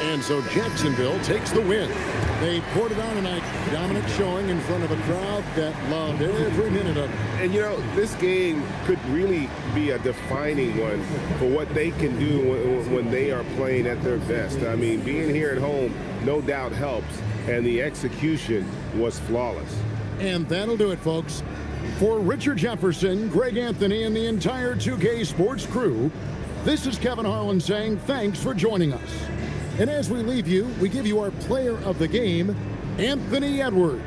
And so Jacksonville takes the win. They poured it on tonight. Dominant showing in front of a crowd that loved every minute of it. And, you know, this game could really be a defining one for what they can do when they are playing at their best. I mean, being here at home no doubt helps, and the execution was flawless. And that'll do it, folks. For Richard Jefferson, Greg Anthony, and the entire 2K Sports crew, this is Kevin Harlan saying thanks for joining us. And as we leave you, we give you our player of the game, Anthony Edwards.